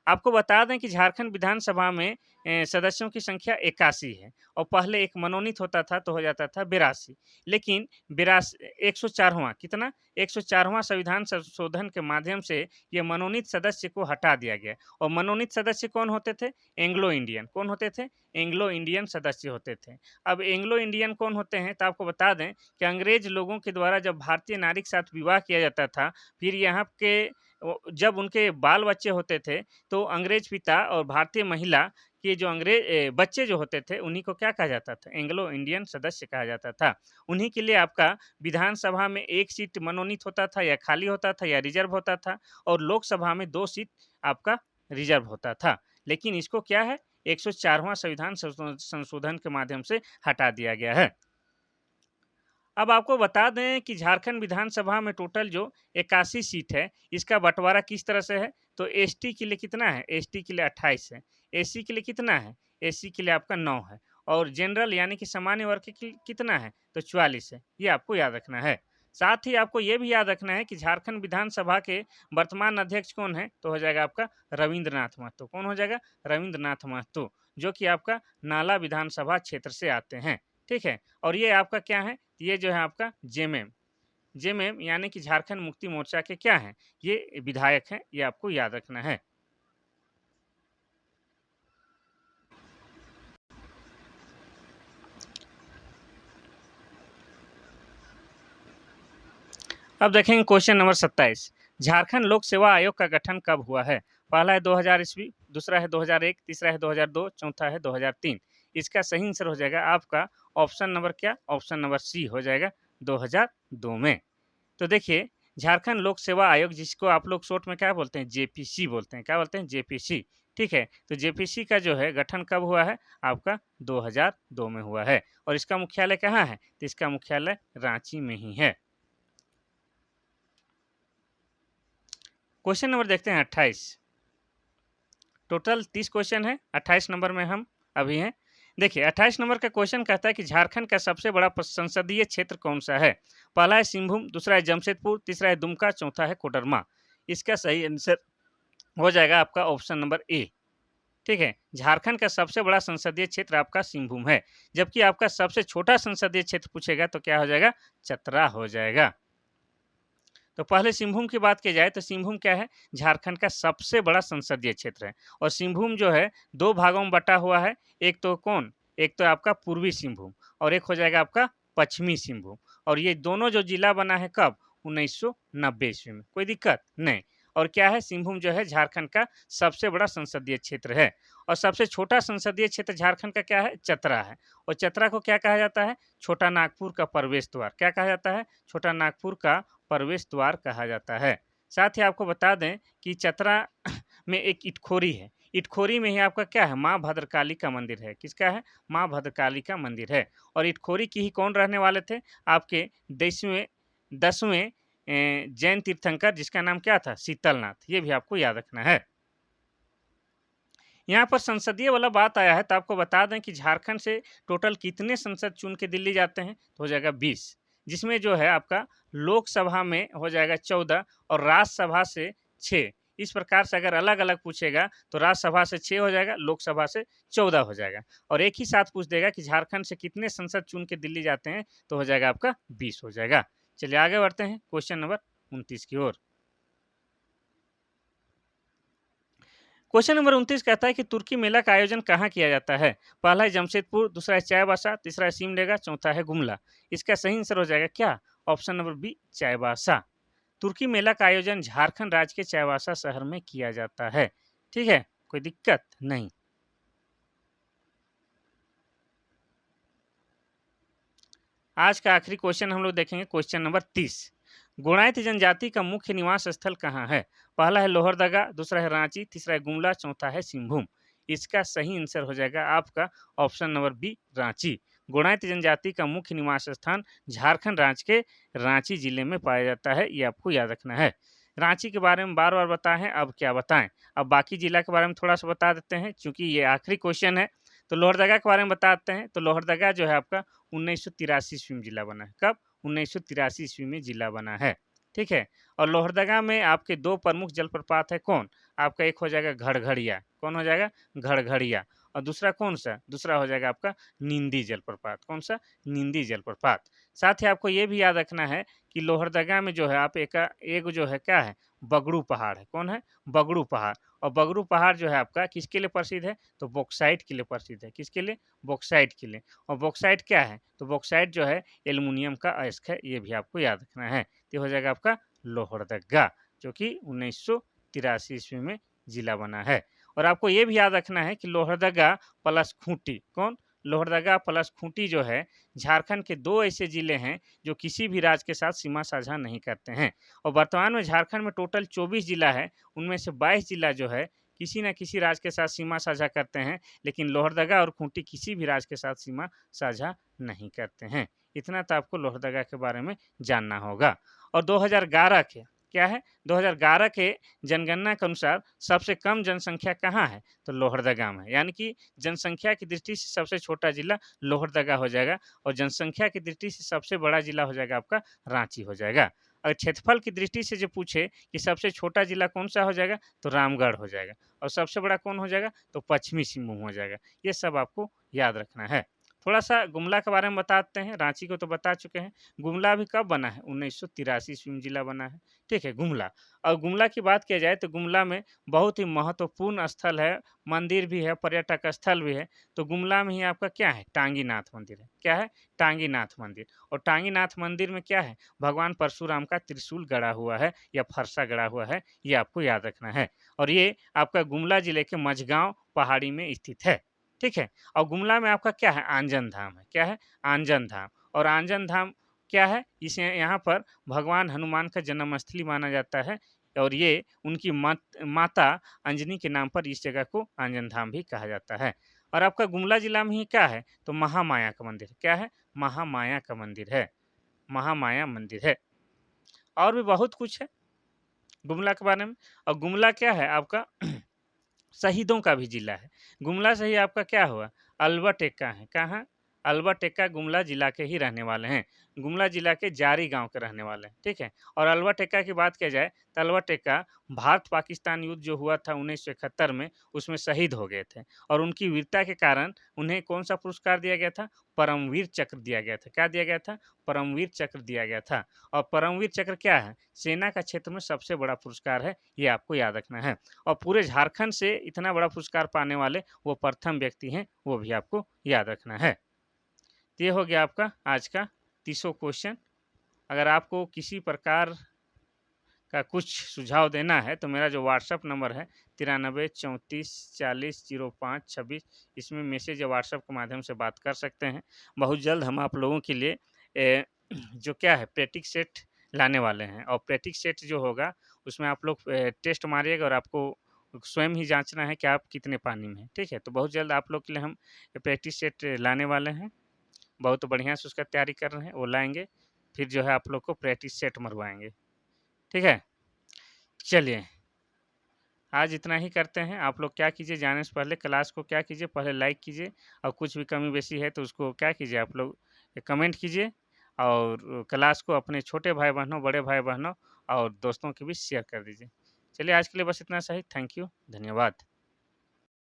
आपको बता दें कि झारखंड विधानसभा में सदस्यों की संख्या 81 है, और पहले एक मनोनीत होता था तो हो जाता था 82, लेकिन 104वां कितना? 104वां संविधान संशोधन के माध्यम से ये मनोनीत सदस्य को हटा दिया गया। और मनोनीत सदस्य कौन होते थे? Anglo Indian. कौन होते थे? एंग्लो इंडियन सदस्य होते थे। अब एंग्लो इंडियन कौन होते हैं? तो आपको बता दें कि अंग्रेज लोगों के द्वारा जब भारतीय नारी के साथ विवाह किया जाता था, फिर यहाँ के जब उनके बाल बच्चे होते थे, तो अंग्रेज पिता और भारतीय महिला के जो बच्चे जो होते थे, उन्हीं को क्या कहा जाता था? एंग्लो इंडियन सदस्य कहा जाता था। उन्हीं के लिए आपका विधानसभा में 1 सीट मनोनीत होता था, या खाली होता था, या रिज़र्व होता था, और लोकसभा में 2 सीट आपका रिज़र्व होता था। लेकिन इसको क्या है? 104वां संविधान संशोधन के माध्यम से हटा दिया गया है। अब आपको बता दें कि झारखंड विधानसभा में टोटल जो 81 सीट है, इसका बँटवारा किस तरह से है? तो एसटी के लिए कितना है? एसटी के लिए 28 है। एससी के लिए कितना है? एससी के लिए आपका 9 है, और जनरल यानी कि सामान्य वर्ग के लिए कितना है? तो 44 है। ये आपको याद रखना है। साथ ही आपको ये भी याद रखना है कि झारखंड विधानसभा के वर्तमान अध्यक्ष कौन है? तो हो जाएगा आपका रविंद्रनाथ महतो। कौन हो जाएगा? रविंद्रनाथ महतो, जो कि आपका नाला विधानसभा क्षेत्र से आते हैं। ठीक है? और ये आपका क्या है? ये जो है आपका जेएमएम, जेएमएम यानी कि झारखंड मुक्ति मोर्चा के क्या हैं? ये विधायक हैं, ये आपको याद रखना है। अब देखेंगे क्वेश्चन नंबर 27, झारखंड लोक सेवा आयोग का गठन कब हुआ है? पहला है 2000 ईस्वी, दूसरा है 2001, तीसरा है 2002, चौथा है 2003। इसका सही आंसर हो जाएगा आपका ऑप्शन नंबर क्या? ऑप्शन नंबर सी हो जाएगा 2002 में। तो देखिए, झारखंड लोक सेवा आयोग, जिसको आप लोग शॉर्ट में क्या बोलते हैं? जेपीसी बोलते हैं। क्या बोलते हैं? जेपीसी। ठीक है? तो जेपीसी का जो है गठन कब हुआ है? आपका 2002 में हुआ है। और इसका मुख्यालय कहाँ है? तो इसका मुख्यालय रांची में ही है। क्वेश्चन नंबर देखते हैं 28। टोटल 30 क्वेश्चन है, 28 नंबर में हम अभी हैं। देखिए 28 नंबर का क्वेश्चन कहता है कि झारखंड का सबसे बड़ा संसदीय क्षेत्र कौन सा है? पहला है सिंहभूम, दूसरा है जमशेदपुर, तीसरा है दुमका, चौथा है कोडरमा। इसका सही आंसर हो जाएगा आपका ऑप्शन नंबर ए। ठीक है? झारखंड का सबसे बड़ा संसदीय क्षेत्र आपका सिंहभूम है, जबकि आपका सबसे छोटा संसदीय क्षेत्र पूछेगा तो क्या हो जाएगा? चतरा हो जाएगा। तो पहले सिंहभूम की बात की जाए तो सिंहभूम क्या है? झारखंड का सबसे बड़ा संसदीय क्षेत्र है, और सिंहभूम जो है 2 भागों में बँटा हुआ है। एक तो कौन? एक तो आपका पूर्वी सिंहभूम, और एक हो जाएगा आपका पश्चिमी सिंहभूम, और ये दोनों जो जिला बना है कब? 1990 ईस्वी में। कोई दिक्कत? नहीं। और क्या है? सिंहभूम जो है झारखंड का सबसे बड़ा संसदीय क्षेत्र है, और सबसे छोटा संसदीय क्षेत्र झारखंड का क्या है? चतरा है। और चतरा को क्या कहा जाता है? छोटा नागपुर का प्रवेश द्वार। क्या कहा जाता है? छोटा नागपुर का प्रवेश द्वार कहा जाता है। साथ ही आपको बता दें कि चतरा में एक इटखोरी है। इटखोरी में ही आपका क्या है? माँ भद्रकाली का मंदिर है। किसका है? माँ भद्रकाली का मंदिर है। और इटखोरी की ही कौन रहने वाले थे? आपके 10वें जैन तीर्थंकर, जिसका नाम क्या था? शीतलनाथ। ये भी आपको याद रखना है। यहाँ पर संसदीय वाला बात आया है, तो आपको बता दें कि झारखंड से टोटल कितने सांसद चुन के दिल्ली जाते हैं? तो हो जाएगा 20, जिसमें जो है आपका लोकसभा में हो जाएगा 14, और राज्यसभा से 6। इस प्रकार से अगर अलग-अलग पूछेगा तो राज्यसभा से 6 हो जाएगा, लोकसभा से 14 हो जाएगा, और एक ही साथ पूछ देगा कि झारखंड से कितने सांसद चुन के दिल्ली जाते हैं, तो हो जाएगा आपका 20 हो जाएगा। चलिए आगे बढ़ते हैं क्वेश्चन नंबर 29 की ओर। क्वेश्चन नंबर 29 कहता है कि तुर्की मेला का आयोजन कहाँ किया जाता है? पहला है जमशेदपुर, दूसरा है चाईबासा, तीसरा है सिमडेगा, चौथा है गुमला। इसका सही आंसर हो जाएगा क्या? Option number B, Chaibasa. तुर्की मेला का आयोजन झारखंड राज्य के चाईबासा शहर में किया जाता है। ठीक है? कोई दिक्कत नहीं। आज का आखिरी क्वेश्चन हम लोग देखेंगे, क्वेश्चन नंबर 30। गुणायत जनजाति का मुख्य निवास स्थल कहाँ है? पहला है लोहरदगा, दूसरा है रांची, तीसरा है गुमला, चौथा है सिंहभूम। इसका सही आंसर हो जाएगा आपका ऑप्शन नंबर बी, रांची। गुणायत जनजाति का मुख्य निवास स्थान झारखंड राज्य के रांची जिले में पाया जाता है, ये आपको याद रखना है। रांची के बारे में बार बार बताएं, अब क्या बताएं? अब बाकी जिला के बारे में थोड़ा सा बता देते हैं, क्योंकि ये आखिरी क्वेश्चन है, तो लोहरदगा के बारे में बताते हैं। तो लोहरदगा जो है आपका 1983 ईस्वी में जिला बना है। कब? 1983 ईस्वी में जिला बना है। ठीक है? और लोहरदगा में आपके 2 प्रमुख जलप्रपात है कौन? आपका एक हो जाएगा घड़घड़िया। कौन हो जाएगा? घड़घड़िया। और दूसरा कौन-सा? दूसरा हो जाएगा आपका नींदी जलप्रपात। कौन-सा? नींदी जलप्रपात। साथ ही आपको ये भी याद रखना है कि लोहरदगा में जो है आप एक जो है क्या है? बगड़ू पहाड़ है। कौन है? बगड़ू पहाड़। और बगड़ू पहाड़ जो है आपका किसके लिए प्रसिद्ध है? तो बॉक्साइट के लिए प्रसिद्ध है। किसके लिए? बॉक्साइट के लिए। और बॉक्साइट क्या है? तो बॉक्साइट जो है एल्युमिनियम का अयस्क है, ये भी आपको याद रखना है। तो ये हो जाएगा आपका लोहरदगा, जो कि 1983 ईस्वी में जिला बना है। और आपको ये भी याद रखना है कि लोहरदगा प्लस खूंटी, कौन? लोहरदगा प्लस खूंटी जो है झारखंड के 2 ऐसे जिले हैं जो किसी भी राज्य के साथ सीमा साझा नहीं करते हैं। और वर्तमान में झारखंड में टोटल 24 जिला है, उनमें से 22 जिला जो है किसी न किसी राज्य के साथ सीमा साझा करते हैं, लेकिन लोहरदगा और खूंटी किसी भी राज्य के साथ सीमा साझा नहीं करते हैं। इतना तो आपको लोहरदगा के बारे में जानना होगा। और 2011 के क्या है? 2011 के जनगणना के अनुसार सबसे कम जनसंख्या कहाँ है? तो लोहरदगा में है। यानी कि जनसंख्या की दृष्टि से सबसे छोटा जिला लोहरदगा हो जाएगा और जनसंख्या की दृष्टि से सबसे बड़ा जिला हो जाएगा आपका रांची हो जाएगा। अगर क्षेत्रफल की दृष्टि से जो पूछे कि सबसे छोटा जिला कौन-सा हो जाएगा? तो रामगढ़ हो जाएगा और सबसे बड़ा कौन हो जाएगा? तो पश्चिमी सिंहभूम हो जाएगा। ये सब आपको याद रखना है। थोड़ा-सा गुमला के बारे में बताते हैं, रांची को तो बता चुके हैं। गुमला भी कब बना है? 1983 ईस्वी में जिला बना है। ठीक है, गुमला। और गुमला की बात किया जाए तो गुमला में बहुत ही महत्वपूर्ण स्थल है, मंदिर भी है, पर्यटक स्थल भी है। तो गुमला में ही आपका क्या है? टांगीनाथ मंदिर है। क्या है? टांगीनाथ मंदिर। और टांगीनाथ मंदिर में क्या है? भगवान परशुराम का त्रिशूल गड़ा हुआ है या फरसा गड़ा हुआ है, ये आपको याद रखना है। और ये आपका गुमला जिले के मझगाँव पहाड़ी में स्थित है। ठीक है? और गुमला में आपका क्या है? आंजन धाम है। क्या है? आंजन धाम। और आंजन धाम क्या है? इसे यहाँ पर भगवान हनुमान का जन्मस्थली माना जाता है और ये उनकी माता अंजनी के नाम पर इस जगह को आंजन धाम भी कहा जाता है। और आपका गुमला जिला में ही क्या है? तो महामाया का मंदिर। क्या है? महामाया का मंदिर है। महामाया मंदिर है। और भी बहुत कुछ है गुमला के बारे में। और गुमला क्या है आपका शहीदों का भी जिला है। गुमला से ही आपका क्या हुआ? अल्बर्ट एक्का है। कहाँ? अल्बर्ट एक्का गुमला जिला के ही रहने वाले हैं। गुमला जिला के जारी गाँव के रहने वाले हैं, ठीक है? और अल्बर्ट एक्का की बात किया जाए तो अल्बर्ट एक्का भारत-पाकिस्तान युद्ध जो हुआ था 1971 में, उसमें शहीद हो गए थे और उनकी वीरता के कारण उन्हें कौन-सा पुरस्कार दिया गया था? परमवीर चक्र दिया गया था। क्या दिया गया था? परमवीर चक्र दिया गया था। और परमवीर चक्र क्या है? सेना का क्षेत्र में सबसे बड़ा पुरस्कार है, ये आपको याद रखना है। और पूरे झारखंड से इतना बड़ा पुरस्कार पाने वाले वो प्रथम व्यक्ति हैं, वो भी आपको याद रखना है। तो ये हो गया आपका आज का 30वां क्वेश्चन। अगर आपको किसी प्रकार का कुछ सुझाव देना है तो मेरा जो व्हाट्सएप नंबर है 93 34 40 05 26, इसमें मैसेज या व्हाट्सएप के माध्यम से बात कर सकते हैं। बहुत जल्द हम आप लोगों के लिए जो क्या है प्रैक्टिस सेट लाने वाले हैं और प्रैक्टिस सेट जो होगा उसमें आप लोग टेस्ट मारिएगा और आपको स्वयं ही जांचना है कि आप कितने पानी में हैं। ठीक है, तो बहुत जल्द आप लोग के लिए हम प्रैक्टिस सेट लाने वाले हैं। बहुत बढ़िया से उसका तैयारी कर रहे हैं, वो लाएंगे। फिर जो है आप लोग को प्रैक्टिस सेट मरवाएंगे। ठीक है, चलिए आज इतना ही करते हैं। आप लोग क्या कीजिए, जाने से पहले क्लास को क्या कीजिए, पहले लाइक कीजिए और कुछ भी कमी बेसी है तो उसको क्या कीजिए, आप लोग कमेंट कीजिए और क्लास को अपने छोटे भाई बहनों, बड़े भाई बहनों और दोस्तों के बीच शेयर कर दीजिए। चलिए आज के लिए बस इतना सही। थैंक यू, धन्यवाद।